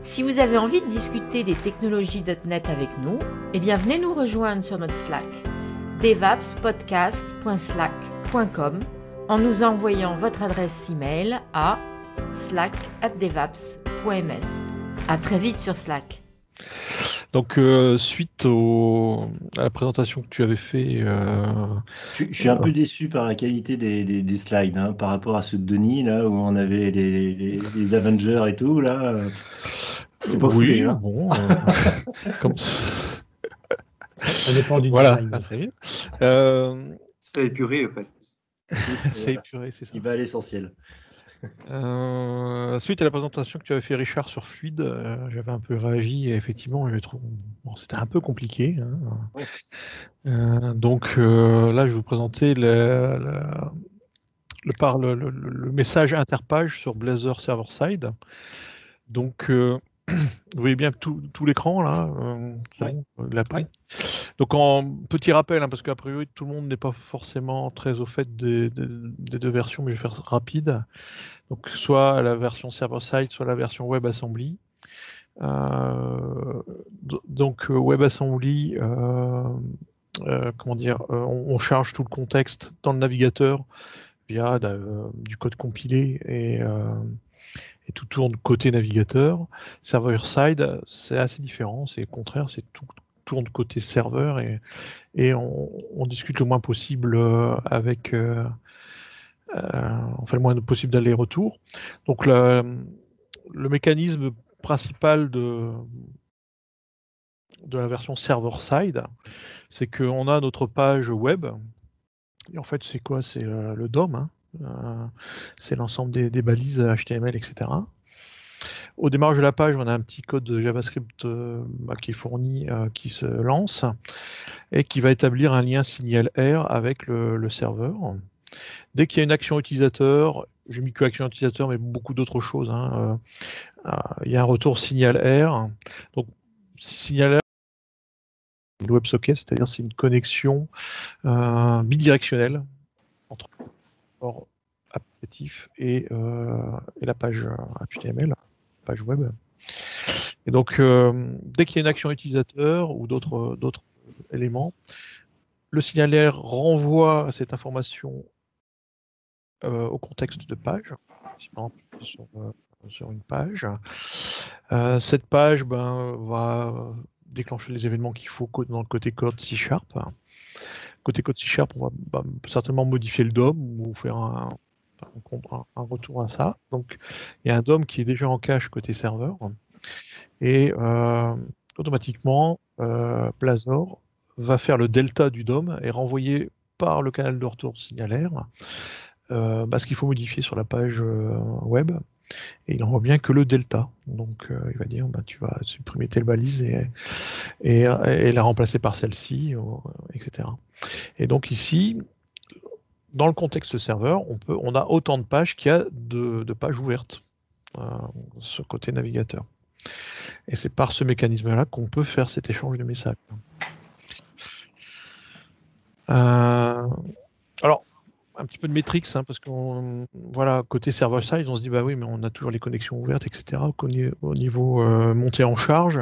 Si vous avez envie de discuter des technologies .NET avec nous, venez nous rejoindre sur notre Slack, devapspodcast.slack.com, en nous envoyant votre adresse email à slack@devaps.ms. À très vite sur Slack. Donc, suite à la présentation que tu avais fait... Je suis un peu déçu par la qualité des slides, par rapport à ceux de Denis, là, où on avait les Avengers et tout, là. C'est pas oui, foulé, bon... Ça dépend du design. Très bien. C'est épuré, en fait. C'est épuré, c'est ça. Il va à l'essentiel. Suite à la présentation que tu avais fait, Richard, sur Fluide, j'avais un peu réagi et effectivement, bon, c'était un peu compliqué. Hein. Ouais. Donc là, je vais vous présenter le message interpage sur Blazor server-side. Donc, vous voyez bien tout l'écran là, c'est bon, l'appli. Donc, en petit rappel, hein, parce qu'a priori tout le monde n'est pas forcément très au fait des deux versions, mais je vais faire rapide. Donc, soit la version server-side, soit la version WebAssembly. Donc, WebAssembly, comment dire, on charge tout le contexte dans le navigateur via du code compilé et tout tourne côté navigateur. Server-side, c'est assez différent, c'est le contraire, c'est tout tourne côté serveur et on discute le moins possible avec, on fait le moins possible d'aller-retour. Donc le mécanisme principal de la version server-side, c'est qu'on a notre page web. Et en fait, c'est quoi? C'est le DOM, hein. C'est l'ensemble des balises HTML, etc. Au démarrage de la page, on a un petit code de JavaScript qui est fourni, qui se lance et qui va établir un lien signal R avec le serveur. Dès qu'il y a une action utilisateur, j'ai mis que action utilisateur, mais beaucoup d'autres choses, hein, il y a un retour signal R. Donc, signal R, une WebSocket, c'est-à-dire c'est une connexion bidirectionnelle entre le port applicatif et la page HTML, page web. Et donc, dès qu'il y a une action utilisateur ou d'autres éléments, le signal R renvoie cette information au contexte de page, sur une page. Cette page va déclencher les événements qu'il faut dans le côté code C#. Côté code C#, on va certainement modifier le DOM ou faire un retour à ça. Donc, il y a un DOM qui est déjà en cache côté serveur. Et automatiquement, Blazor va faire le delta du DOM et renvoyer par le canal de retour signal R ce qu'il faut modifier sur la page web. Et il n'envoie bien que le delta. Donc il va dire tu vas supprimer telle balise et la remplacer par celle-ci, etc. Et donc ici, dans le contexte serveur, on a autant de pages qu'il y a de pages ouvertes sur côté navigateur. Et c'est par ce mécanisme-là qu'on peut faire cet échange de messages. Alors, un petit peu de métriques, hein, parce que voilà, côté server-side, on se dit bah oui, mais on a toujours les connexions ouvertes, etc. Au niveau montée en charge.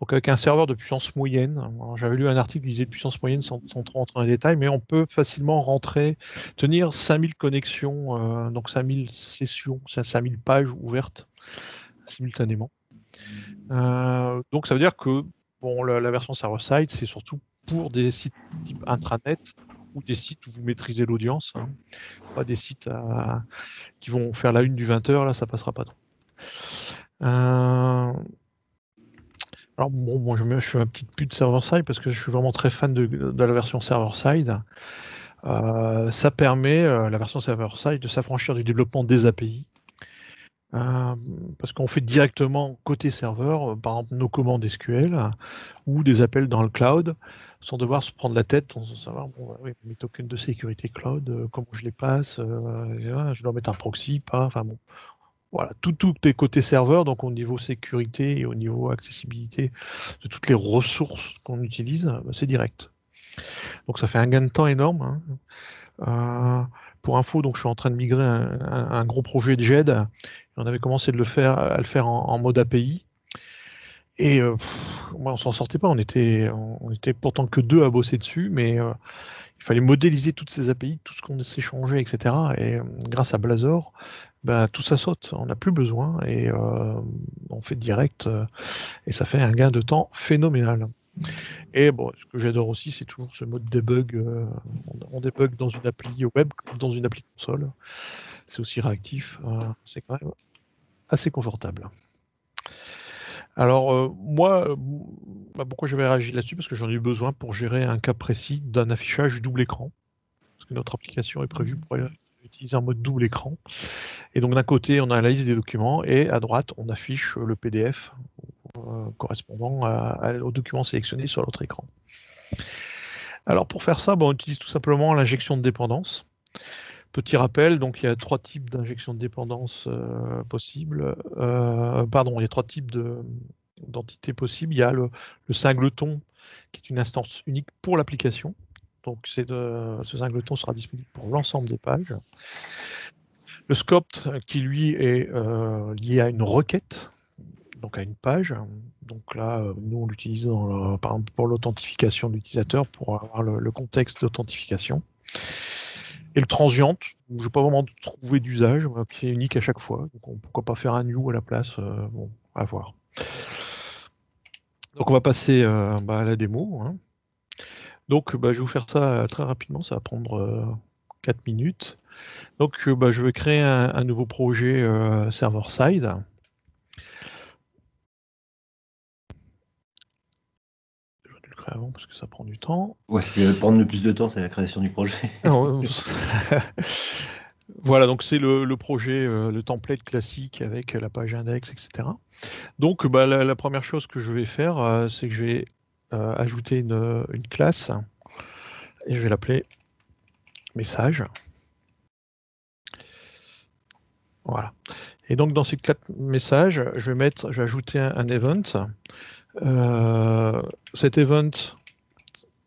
Donc avec un serveur de puissance moyenne, j'avais lu un article qui disait de puissance moyenne sans trop rentrer dans les détails, mais on peut facilement tenir 5000 connexions, donc 5000 sessions, 5000 pages ouvertes simultanément. Donc ça veut dire que la version server-side, c'est surtout pour des sites type intranet ou des sites où vous maîtrisez l'audience, hein. Pas des sites qui vont faire la une du 20h, là ça passera pas trop. Alors moi je fais ma petite pute server-side parce que je suis vraiment très fan de la version server-side. Ça permet, la version server-side, de s'affranchir du développement des API. Parce qu'on fait directement côté serveur, par exemple nos commandes SQL ou des appels dans le cloud, sans devoir se prendre la tête, sans savoir mes tokens de sécurité cloud, comment je les passe, je dois mettre un proxy, pas, enfin bon. Voilà, tout est côté serveur, donc au niveau sécurité et au niveau accessibilité de toutes les ressources qu'on utilise, c'est direct. Donc ça fait un gain de temps énorme, hein. Pour info, donc je suis en train de migrer un gros projet de GED. On avait commencé à le faire en mode API. Et on s'en sortait pas. On était pourtant que 2 à bosser dessus, mais il fallait modéliser toutes ces API, tout ce qu'on s'échangeait, etc. Et grâce à Blazor, tout ça saute. On n'a plus besoin et on fait direct. Et ça fait un gain de temps phénoménal. Et ce que j'adore aussi, c'est toujours ce mode debug. On débug dans une appli web comme dans une appli console. C'est aussi réactif. C'est quand même assez confortable. Alors, moi, pourquoi j'avais réagi là-dessus? Parce que j'en ai eu besoin pour gérer un cas précis d'un affichage double écran. parce que notre application est prévue pour utiliser un mode double écran. Et donc d'un côté, on a la liste des documents et à droite, on affiche le PDF correspondant au document sélectionné sur l'autre écran. Alors pour faire ça, on utilise tout simplement l'injection de dépendance. Petit rappel, donc il y a 3 types d'injection de dépendance possibles. Pardon, il y a 3 types d'entités possibles. Il y a le singleton, qui est une instance unique pour l'application. Donc ce singleton sera disponible pour l'ensemble des pages. Le scope, qui lui est lié à une requête, donc à une page. Donc là, nous on l'utilise par exemple pour l'authentification de l'utilisateur, pour avoir le contexte d'authentification. Et le transient, je n'ai pas vraiment trouvé d'usage, qui est unique à chaque fois. Donc pourquoi pas faire un new à la place, bon, à voir. Donc on va passer à la démo. Hein. Donc je vais vous faire ça très rapidement, ça va prendre 4 minutes. Donc je vais créer un nouveau projet server-side. J'aurais dû le créer avant parce que ça prend du temps. Ouais, ce qui va prendre le plus de temps, c'est la création du projet. Voilà, donc c'est le projet, le template classique avec la page index, etc. Donc la première chose que je vais faire, c'est que je vais ajouter une classe et je vais l'appeler message. Voilà. Et donc dans cette classe message, je vais ajouter un event. Cet event,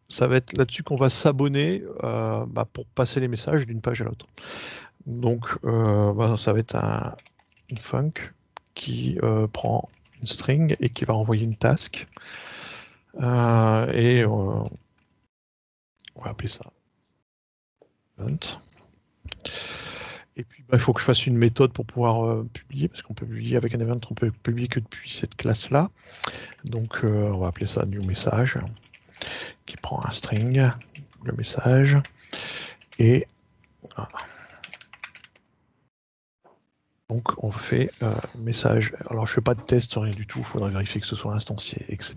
ça va être là-dessus qu'on va s'abonner pour passer les messages d'une page à l'autre. Donc ça va être une func qui prend une string et qui va envoyer une task. Et on va appeler ça event. Et puis il faut que je fasse une méthode pour pouvoir publier, parce qu'on peut publier avec un event, on peut publier que depuis cette classe-là. Donc on va appeler ça new message, qui prend un string, le message, et voilà. Donc on fait message. Alors je ne fais pas de test, rien du tout, il faudrait vérifier que ce soit instancié, etc.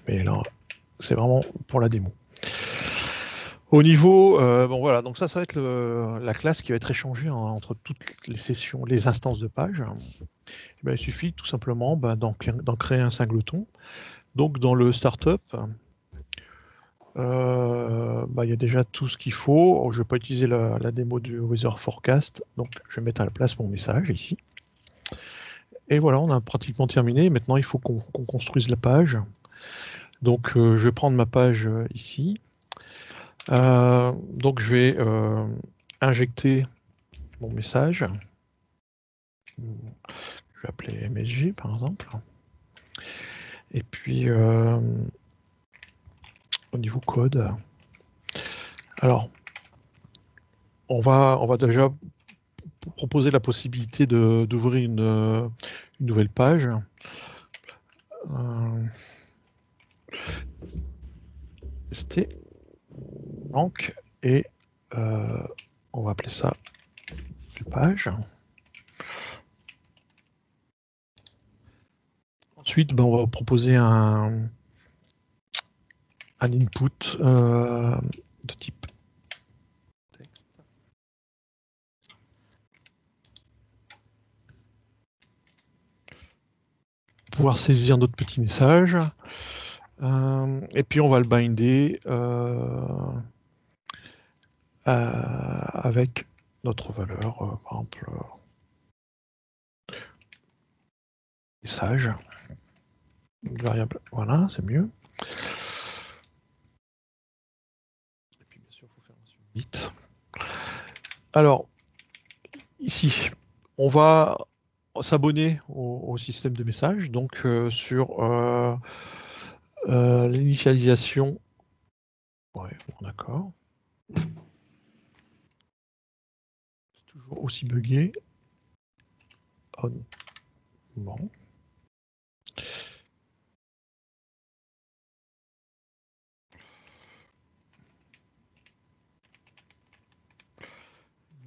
Mais là, c'est vraiment pour la démo. Au niveau, voilà, donc ça va être la classe qui va être échangée entre toutes les sessions, les instances de page. Il suffit tout simplement d'en créer un singleton. Donc dans le startup, il y a déjà tout ce qu'il faut. Je ne vais pas utiliser la démo du Weather Forecast, donc je vais mettre à la place mon message ici. Et voilà, on a pratiquement terminé. Maintenant, il faut qu'on construise la page. Donc je vais prendre ma page ici. Donc je vais injecter mon message. Je vais appeler MSG par exemple. Et puis au niveau code, alors on va déjà proposer la possibilité d'ouvrir une nouvelle page. ST donc, et on va appeler ça page. Ensuite, on va proposer un input de type texte. Pouvoir saisir notre petit message. Et puis on va le binder avec notre valeur, par exemple message, une variable, voilà, c'est mieux. Et puis bien sûr, il faut faire un submit. Alors, ici, on va s'abonner au système de message, donc sur l'initialisation. Ouais, bon, d'accord. C'est toujours aussi buggé. On. Bon.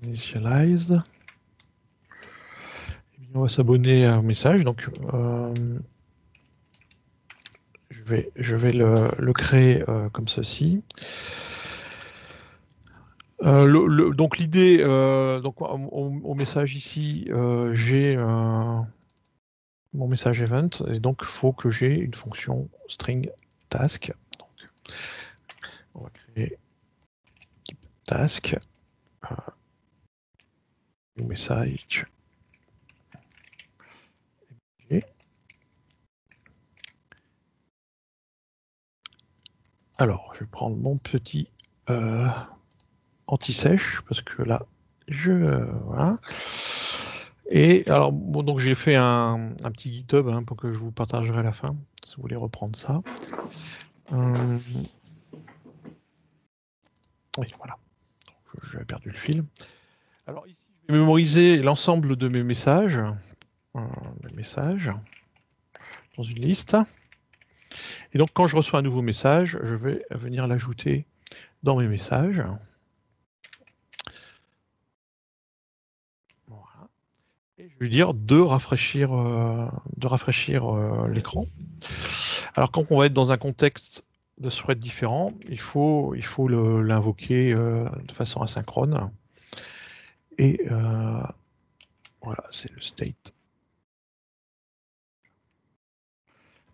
Initialized. Et bien, on va s'abonner au message. Donc, je vais le créer comme ceci. Donc l'idée, donc au message ici, j'ai mon message event, et donc il faut que j'ai une fonction string task. Donc, on va créer type task, new message. Alors, je vais prendre mon petit anti-sèche, parce que là, voilà. Et alors, bon, donc j'ai fait un petit GitHub hein, pour que je vous partagerai à la fin, si vous voulez reprendre ça. Oui, voilà. J'avais perdu le fil. Alors ici, je vais mémoriser l'ensemble de mes messages dans une liste. Et donc, quand je reçois un nouveau message, je vais venir l'ajouter dans mes messages. Voilà. Et je vais lui dire de rafraîchir l'écran. Alors, quand on va être dans un contexte de thread différent, il faut l'invoquer de façon asynchrone. Et voilà, c'est le state.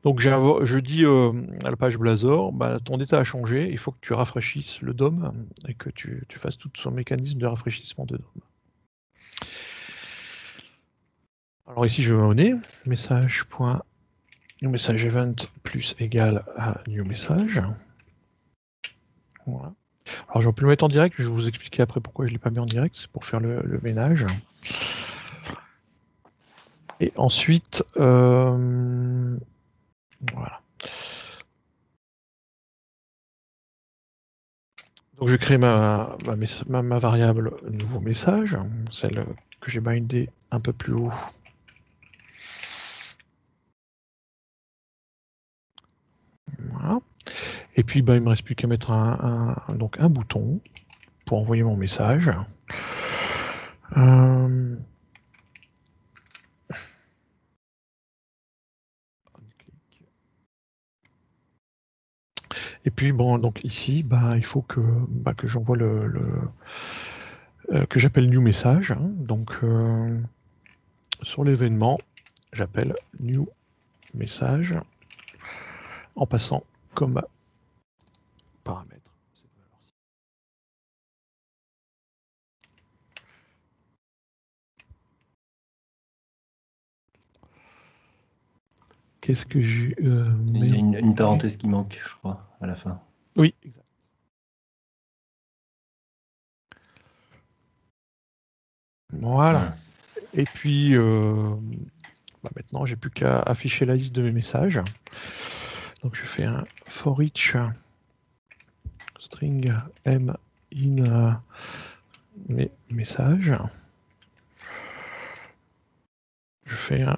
Donc je dis à la page Blazor, bah, ton état a changé, il faut que tu rafraîchisses le DOM et que tu fasses tout son mécanisme de rafraîchissement de DOM. Alors ici je vais donner message.newMessageEvent plus égal à newMessage. Voilà. Alors j'aurais pu le mettre en direct, je vais vous expliquer après pourquoi je ne l'ai pas mis en direct, c'est pour faire le ménage. Et ensuite, voilà. Donc je crée ma variable nouveau message, celle que j'ai bindée un peu plus haut. Voilà. Et puis il ne me reste plus qu'à mettre un bouton pour envoyer mon message. Et puis bon, donc ici, il faut que j'envoie que j'appelle new message. Hein. Donc sur l'événement, j'appelle new message en passant comme paramètre. Qu'est-ce que j'ai Il y a une parenthèse qui manque, je crois, à la fin. Oui, exact. Voilà. Et puis, maintenant, j'ai plus qu'à afficher la liste de mes messages. Donc, je fais un for each string m in mes messages. Je fais un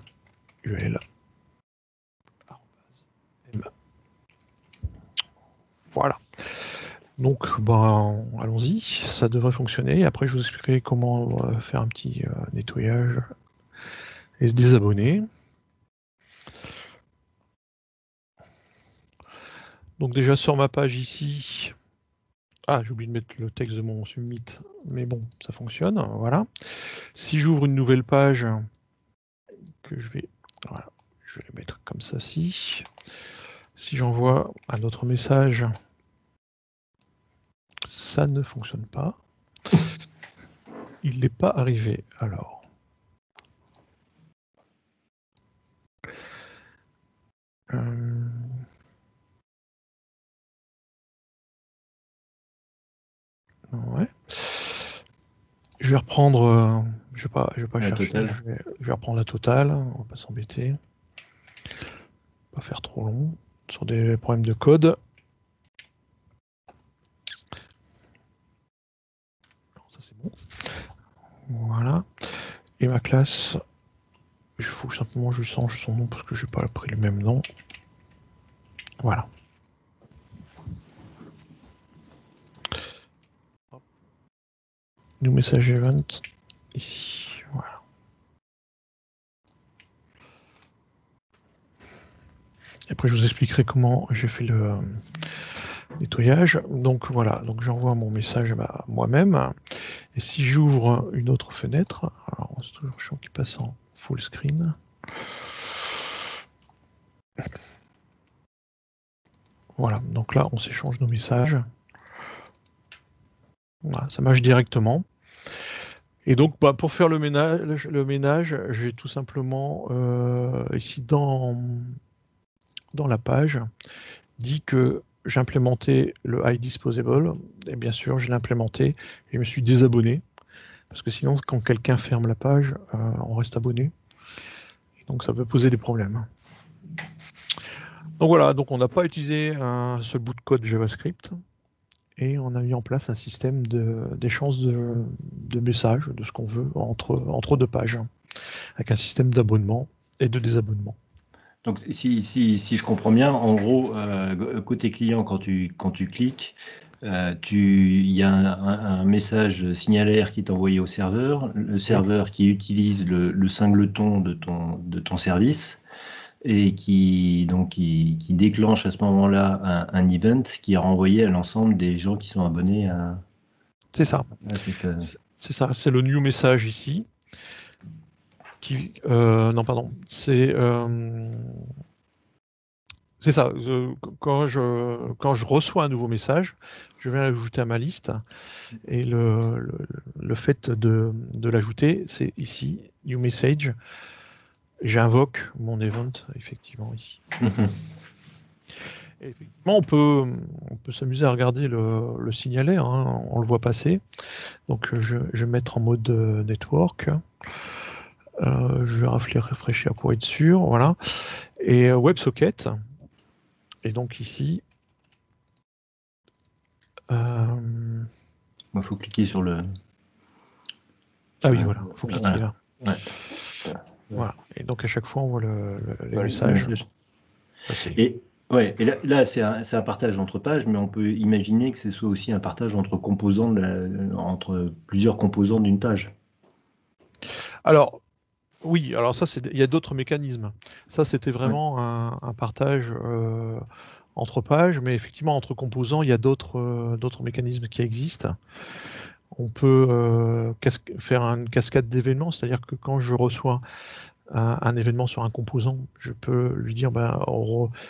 ul. Voilà. Donc, allons-y, ça devrait fonctionner. Après, je vous expliquerai comment faire un petit nettoyage et se désabonner. Donc déjà sur ma page ici, j'ai oublié de mettre le texte de mon submit, mais bon, ça fonctionne, voilà. Si j'ouvre une nouvelle page, que je vais le mettre comme ça, si j'envoie un autre message, ça ne fonctionne pas. Il n'est pas arrivé, alors. Ouais. Je vais reprendre, je vais pas chercher, je vais reprendre la totale, on va pas s'embêter. Pas faire trop long sur des problèmes de code. Ça c'est bon. Voilà. Et ma classe, il faut que simplement je change son nom parce que je n'ai pas pris le même nom. Voilà. New message event ici. Voilà. Et après je vous expliquerai comment j'ai fait nettoyage. Donc voilà, donc j'envoie mon message à moi-même. Et si j'ouvre une autre fenêtre, alors c'est toujours chiant qui passe en full screen. Voilà, donc là on s'échange nos messages. Voilà, ça marche directement. Et donc pour faire le ménage, j'ai tout simplement ici dans la page dit que j'ai implémenté le iDisposable, et bien sûr je l'ai implémenté, je me suis désabonné, parce que sinon quand quelqu'un ferme la page, on reste abonné, et donc ça peut poser des problèmes. Donc voilà, donc on n'a pas utilisé un seul bout de code JavaScript, et on a mis en place un système d'échange de messages, de ce qu'on veut, entre deux pages, avec un système d'abonnement et de désabonnement. Donc, si je comprends bien, en gros, côté client, quand tu cliques, il y a un message signalaire qui est envoyé au serveur, le serveur qui utilise le singleton de ton service et qui déclenche à ce moment-là un event qui est renvoyé à l'ensemble des gens qui sont abonnés à... C'est ça. C'est ça, c'est le new message ici. Non, pardon. C'est ça. Quand je reçois un nouveau message, je viens l'ajouter à ma liste. Et le fait de l'ajouter, c'est ici, new message. J'invoque mon event, effectivement, ici. Et effectivement, on peut s'amuser à regarder le signalaire. Hein, on le voit passer. Donc, je vais mettre en mode network. Je vais rafraîchir pour être sûr, voilà. Et WebSocket. Et donc ici, il faut cliquer sur le... Ah oui, voilà, il faut cliquer voilà. là. Ouais. Voilà. Et donc à chaque fois, on voit les messages. Et là c'est un partage entre pages, mais on peut imaginer que ce soit aussi un partage entre composants, entre plusieurs composants d'une page. Alors, oui, alors ça, il y a d'autres mécanismes. Ça, c'était vraiment un partage entre pages, mais effectivement, entre composants, il y a d'autres mécanismes qui existent. On peut faire une cascade d'événements, c'est-à-dire que quand je reçois un événement sur un composant, je peux lui dire,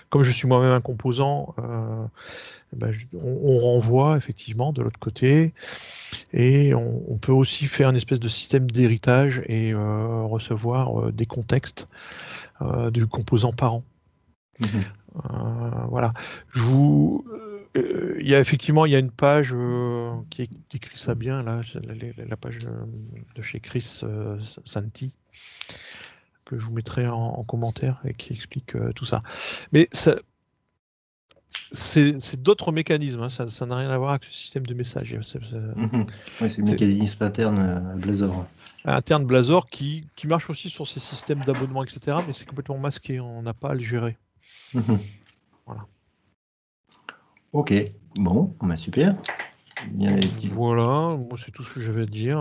comme je suis moi-même un composant, on renvoie effectivement de l'autre côté, et on peut aussi faire une espèce de système d'héritage et recevoir des contextes du composant parent. Voilà. Il y a une page qui décrit ça bien, là, la page de chez Chris Santi, que je vous mettrai en commentaire et qui explique tout ça. Mais c'est d'autres mécanismes, hein, ça n'a rien à voir avec ce système de message. C'est le mécanisme interne Blazor. Interne Blazor qui marche aussi sur ces systèmes d'abonnement, etc. Mais c'est complètement masqué, on n'a pas à le gérer. Voilà. Ok, bon, super. Voilà, moi c'est tout ce que j'avais à dire.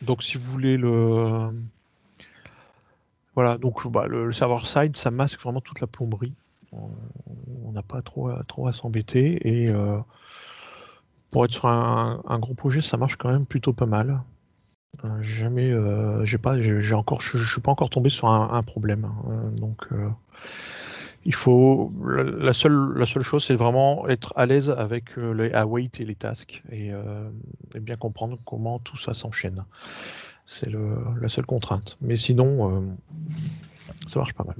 Donc si vous voulez voilà, donc le server-side, ça masque vraiment toute la plomberie. On n'a pas trop à s'embêter. Et pour être sur un gros projet, ça marche quand même plutôt pas mal. Je suis pas encore tombé sur un problème. Donc il faut la seule chose, c'est vraiment être à l'aise avec les await et les tasks et bien comprendre comment tout ça s'enchaîne. C'est la seule contrainte. Mais sinon, ça marche pas mal.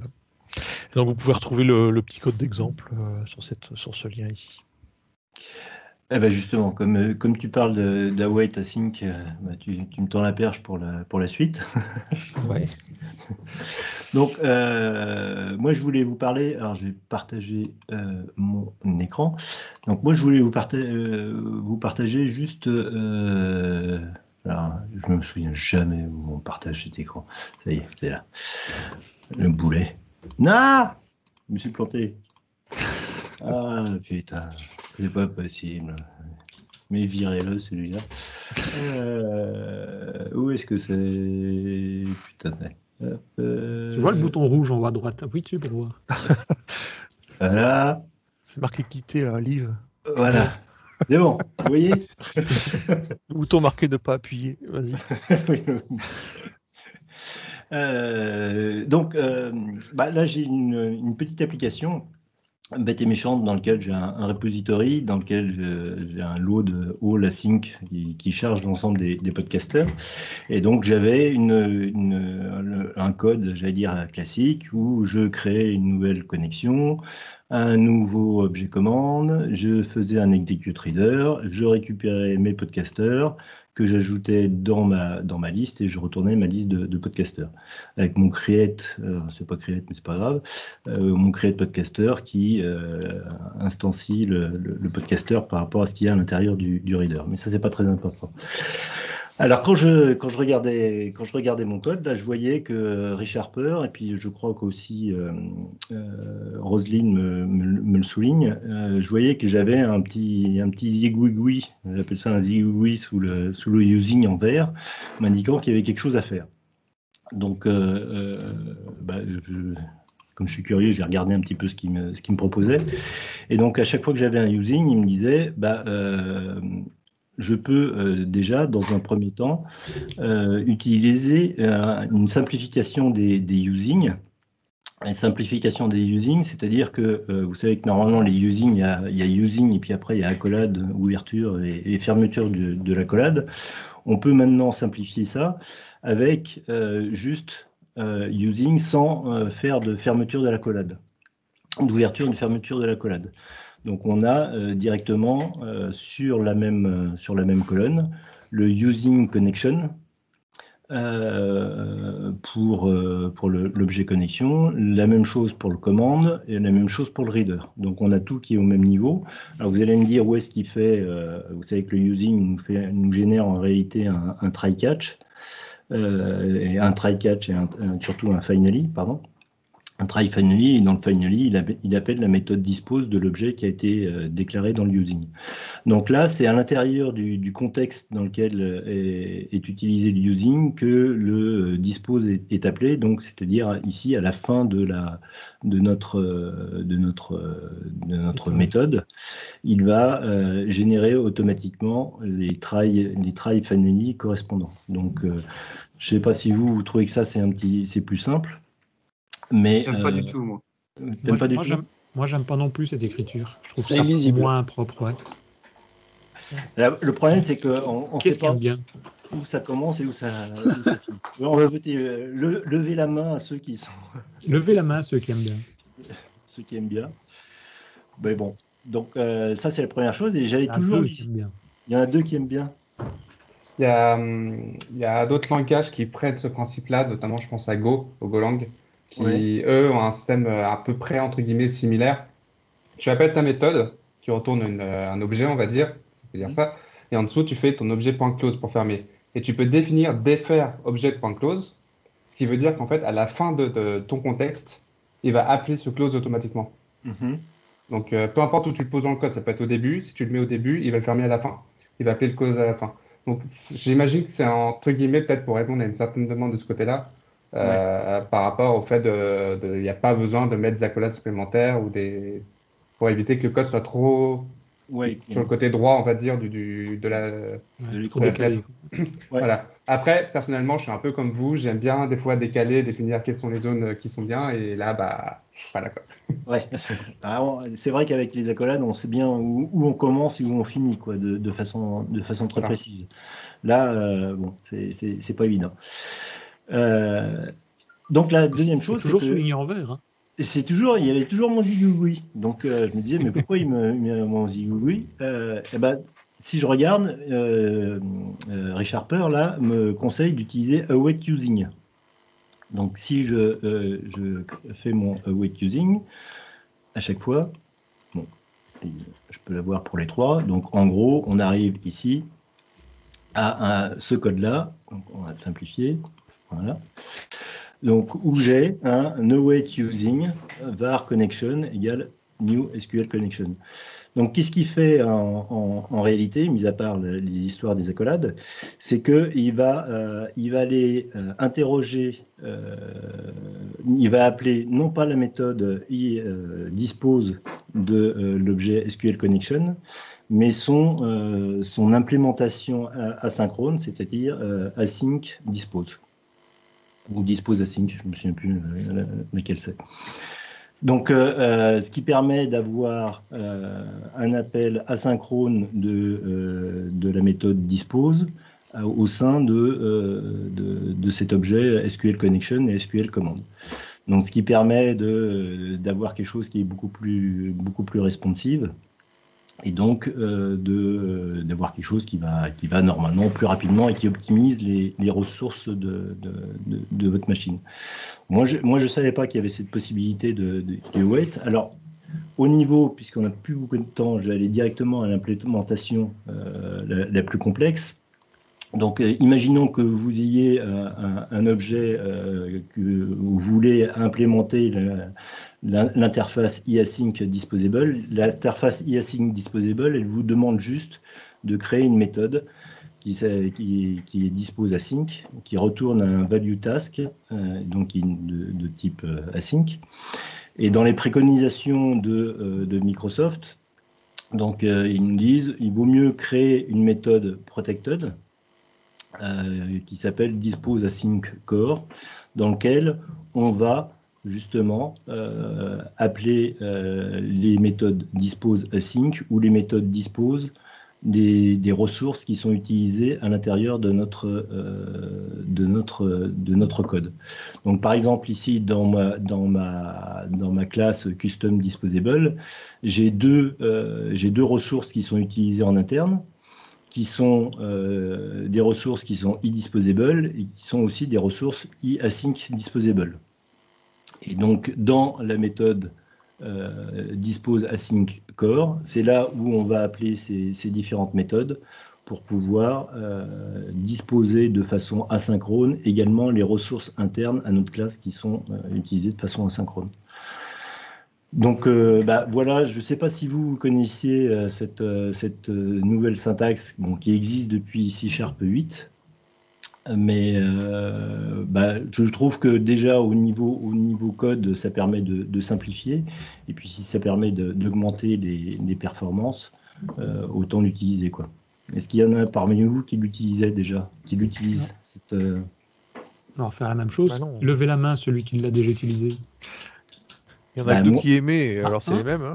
Et donc vous pouvez retrouver le petit code d'exemple sur ce lien ici. Eh ben justement, comme tu parles d'await async, tu me tends la perche pour la suite. Ouais. Donc, moi, je voulais vous parler. Alors, je vais partager mon écran. Donc, moi, je voulais vous partager juste. Alors, je me souviens jamais où on partage cet écran. Ça y est, c'est là. Le boulet. Non, je me suis planté. Ah putain, c'est pas possible. Mais virez-le celui-là. Où est-ce que c'est? Putain. Tu vois le bouton rouge en haut à droite, appuie dessus pour voir. Voilà. C'est marqué quitter, là, live. Voilà. C'est bon, vous voyez. Le bouton marqué ne pas appuyer. Vas-y. Donc, là, j'ai une petite application bête et méchante dans lequel j'ai un repository, dans lequel j'ai un load all async qui charge l'ensemble des podcasters. Et donc, j'avais un code, j'allais dire, classique, où je créais une nouvelle connexion, un nouveau objet commande, je faisais un execute reader, je récupérais mes podcasters, que j'ajoutais dans ma liste et je retournais ma liste de podcasters. Avec mon create, c'est pas create mais c'est pas grave, mon create podcaster qui instancie le podcaster par rapport à ce qu'il y a à l'intérieur du reader. Mais ça, c'est pas très important. Alors, quand je regardais mon code, là, je voyais que Rich Harper, et puis je crois qu'aussi Roselyne me le souligne, je voyais que j'avais un petit zigouigoui, j'appelle ça un zigouigoui sous le using en vert, m'indiquant qu'il y avait quelque chose à faire. Donc, comme je suis curieux, j'ai regardé un petit peu ce qu'il me proposait. Et donc, à chaque fois que j'avais un using, il me disait, je peux déjà, dans un premier temps, utiliser une simplification des usings. Une simplification des usings, c'est-à-dire que vous savez que normalement, les usings, il y a using et puis après, il y a accolade, ouverture et fermeture de l'accolade. On peut maintenant simplifier ça avec juste using sans faire de fermeture de l'accolade, d'ouverture et de fermeture de l'accolade. Donc, on a directement sur la même colonne le using connection pour l'objet connexion, la même chose pour le commande et la même chose pour le reader. Donc, on a tout qui est au même niveau. Alors, vous allez me dire où est-ce qu'il fait, vous savez que le using nous génère en réalité un try-catch, et un try-catch et surtout un finally, pardon. Un try finally, et dans le finally, il appelle la méthode dispose de l'objet qui a été déclaré dans le using. Donc là, c'est à l'intérieur du contexte dans lequel est utilisé le using que le dispose est appelé. Donc, c'est-à-dire ici à la fin de notre méthode, il va générer automatiquement les try finally correspondants. Donc, je ne sais pas si vous trouvez que ça c'est plus simple. Mais j'aime pas du tout, moi. T'aimes pas du tout ? Moi, j'aime pas non plus cette écriture. Je trouve C'est ça illisible. moins propre. Ouais. Là, le problème, c'est qu'on ne sait pas bien où ça commence et où ça finit. On va voter. Levez la main à ceux qui sont. Levez la main à ceux qui aiment bien. Ceux qui aiment bien. Mais bon. Donc, ça, c'est la première chose. Et j'allais toujours. Il y en a deux qui aiment bien. Il y a d'autres langages qui prennent ce principe-là, notamment je pense à Go, au Golang, qui eux ont un système à peu près entre guillemets similaire. Tu appelles ta méthode qui retourne un objet, on va dire, ça peut dire ça, et en dessous tu fais ton objet.close pour fermer. Et tu peux définir défaire object.close, ce qui veut dire qu'en fait à la fin de ton contexte, il va appeler ce close automatiquement. Donc peu importe où tu le poses dans le code, ça peut être au début. Si tu le mets au début, il va le fermer à la fin. Il va appeler le close à la fin. Donc, j'imagine que c'est entre guillemets peut-être pour répondre à une certaine demande de ce côté-là, par rapport au fait il n'y a pas besoin de mettre des accolades supplémentaires pour éviter que le code soit trop sur le côté droit, on va dire, de la fenêtre. Voilà. Après, personnellement, je suis un peu comme vous, j'aime bien des fois décaler, définir quelles sont les zones qui sont bien, et là, voilà quoi. Ouais, c'est vrai qu'avec les accolades, on sait bien où on commence et où on finit, quoi, de façon très précise. Là, bon, c'est pas évident. Donc la deuxième chose, c'est toujours souligné en vert. Hein. Il y avait toujours mon zigouigoui. Donc je me disais, mais pourquoi il me met mon zigouigoui si je regarde, Rich Harper là me conseille d'utiliser await using. Donc, si je fais mon await using, à chaque fois, bon, je peux l'avoir pour les trois. Donc, en gros, on arrive ici à ce code-là. Donc, on va simplifier. Voilà. Donc, où j'ai un await using var connection égale new SQL connection. Donc, qu'est-ce qu'il fait en réalité, mis à part les histoires des accolades, c'est qu'il va aller interroger, il va appeler non pas la méthode dispose de l'objet SQL Connection, mais son implémentation asynchrone, c'est-à-dire async dispose. Ou dispose async, je ne me souviens plus laquelle c'est. Donc, ce qui permet d'avoir un appel asynchrone de la méthode dispose au sein de cet objet SQL Connection et SQL Command. Donc, ce qui permet d'avoir quelque chose qui est beaucoup plus responsive et donc d'avoir quelque chose qui va normalement plus rapidement et qui optimise les ressources de votre machine. Moi, je ne savais pas qu'il y avait cette possibilité de wait. Alors, au niveau, puisqu'on n'a plus beaucoup de temps, je vais aller directement à l'implémentation la plus complexe. Donc, imaginons que vous ayez un objet que vous voulez implémenter l'interface eAsync Disposable. L'interface eAsync Disposable, elle vous demande juste de créer une méthode qui est dispose async, qui retourne un value task, donc de type async. Et dans les préconisations de Microsoft, donc ils nous disent il vaut mieux créer une méthode protected qui s'appelle dispose async core, dans lequel on va justement appeler les méthodes dispose async ou les méthodes dispose des ressources qui sont utilisées à l'intérieur de notre code. Donc par exemple ici dans ma classe custom disposable, j'ai deux ressources qui sont utilisées en interne, qui sont des ressources qui sont eDisposable et qui sont aussi des ressources eAsync disposable. Et donc dans la méthode dispose async core, c'est là où on va appeler ces différentes méthodes pour pouvoir disposer de façon asynchrone également les ressources internes à notre classe qui sont utilisées de façon asynchrone. Donc voilà, je ne sais pas si vous connaissiez cette nouvelle syntaxe qui existe depuis C# 8. Mais je trouve que déjà au niveau code, ça permet de simplifier. Et puis si ça permet d'augmenter les performances, autant l'utiliser, quoi. Est-ce qu'il y en a parmi vous qui l'utilisaient déjà, qui l'utilisent On va faire la même chose. Levez la main, celui qui l'a déjà utilisé. Il y en a deux qui aimaient, alors c'est les mêmes. Hein.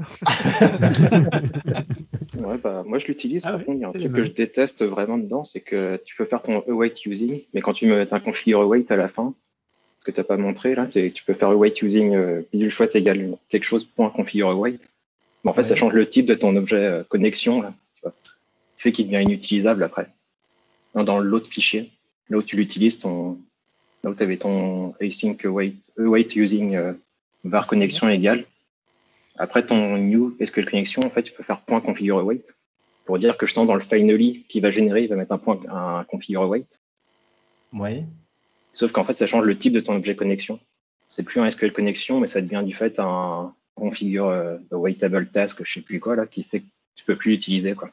Ouais, moi je l'utilise. Par contre, il y a un truc que je déteste vraiment dedans, c'est que tu peux faire ton await using, mais quand tu mets un configure await à la fin, ce que tu n'as pas montré là, c'est tu peux faire await using bidule chouette égale quelque chose point configure await. Mais en fait, ça change le type de ton objet connexion là, tu vois. Ce qui fait qu'il devient inutilisable après. Dans l'autre fichier, là où tu l'utilises, là où tu avais ton async await using var connexion égale. Après ton new SQL connection, en fait, tu peux faire point configure await pour dire que justement dans le finally qui va générer, il va mettre un configure await. Oui. Sauf qu'en fait, ça change le type de ton objet connexion. C'est plus un SQL connexion, mais ça devient du fait un configure awaitable task, je sais plus quoi là, qui fait que tu peux plus l'utiliser, quoi.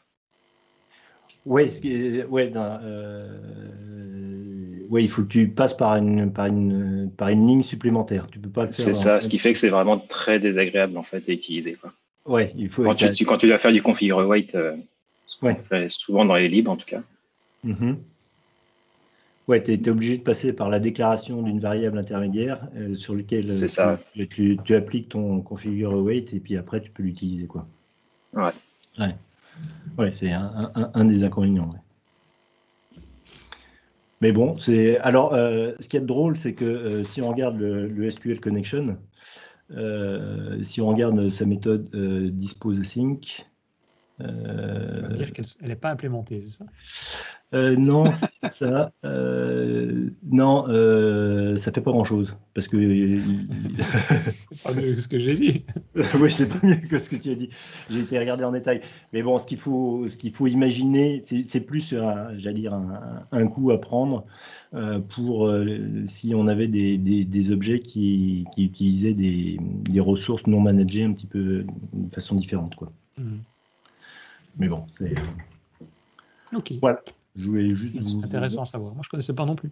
Oui, il faut que tu passes par une ligne supplémentaire. Tu peux pas le faire. C'est ça, ce qui fait que c'est vraiment très désagréable en fait à utiliser, quoi. Ouais, il faut. Quand tu dois faire du configure await, ce qu'on fait souvent dans les libs en tout cas. Ouais, tu es obligé de passer par la déclaration d'une variable intermédiaire sur laquelle tu appliques ton configure await et puis après tu peux l'utiliser, quoi. Ouais, c'est un des inconvénients. Ouais. Mais bon, alors ce qui est drôle, c'est que si on regarde le SQL connection, si on regarde sa méthode dispose async, ça veut dire qu'elle n'est pas implémentée, c'est ça? Non, ça fait pas grand-chose parce que c'est pas mieux que ce que j'ai dit. Oui, c'est pas mieux que ce que tu as dit. J'ai été regardé en détail. Mais bon, ce qu'il faut imaginer, c'est plus, j'allais dire, un coup à prendre pour si on avait des objets qui utilisaient des ressources non managées un petit peu de façon différente, quoi. Mais bon, c'est... Ok. Voilà. Je voulais juste C'est intéressant à savoir. Moi, je ne connaissais pas non plus.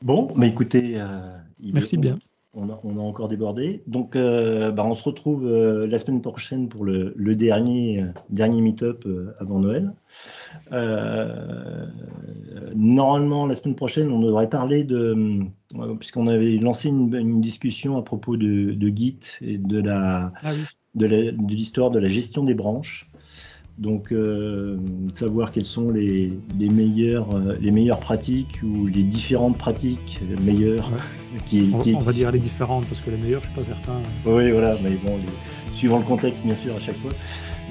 Bon, mais écoutez, Merci bien. On a encore débordé. Donc, on se retrouve la semaine prochaine pour le dernier meet-up avant Noël. Normalement, la semaine prochaine, on devrait parler puisqu'on avait lancé une discussion à propos de Git et de l'histoire de la gestion des branches. Donc, savoir quelles sont les meilleures pratiques ou les différentes pratiques meilleures qui on va dire les différentes parce que les meilleures, je ne suis pas certain. Oui, voilà, mais bon, suivant le contexte, bien sûr, à chaque fois.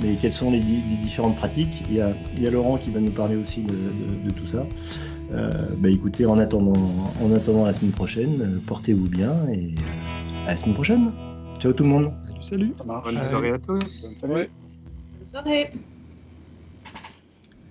Mais quelles sont les différentes pratiques? Il y a Laurent qui va nous parler aussi de tout ça. Écoutez, en attendant la semaine prochaine, portez-vous bien et à la semaine prochaine. Ciao tout le monde. Salut. Ça marche. Bonne soirée à tous. Bonne soirée. Bonne soirée.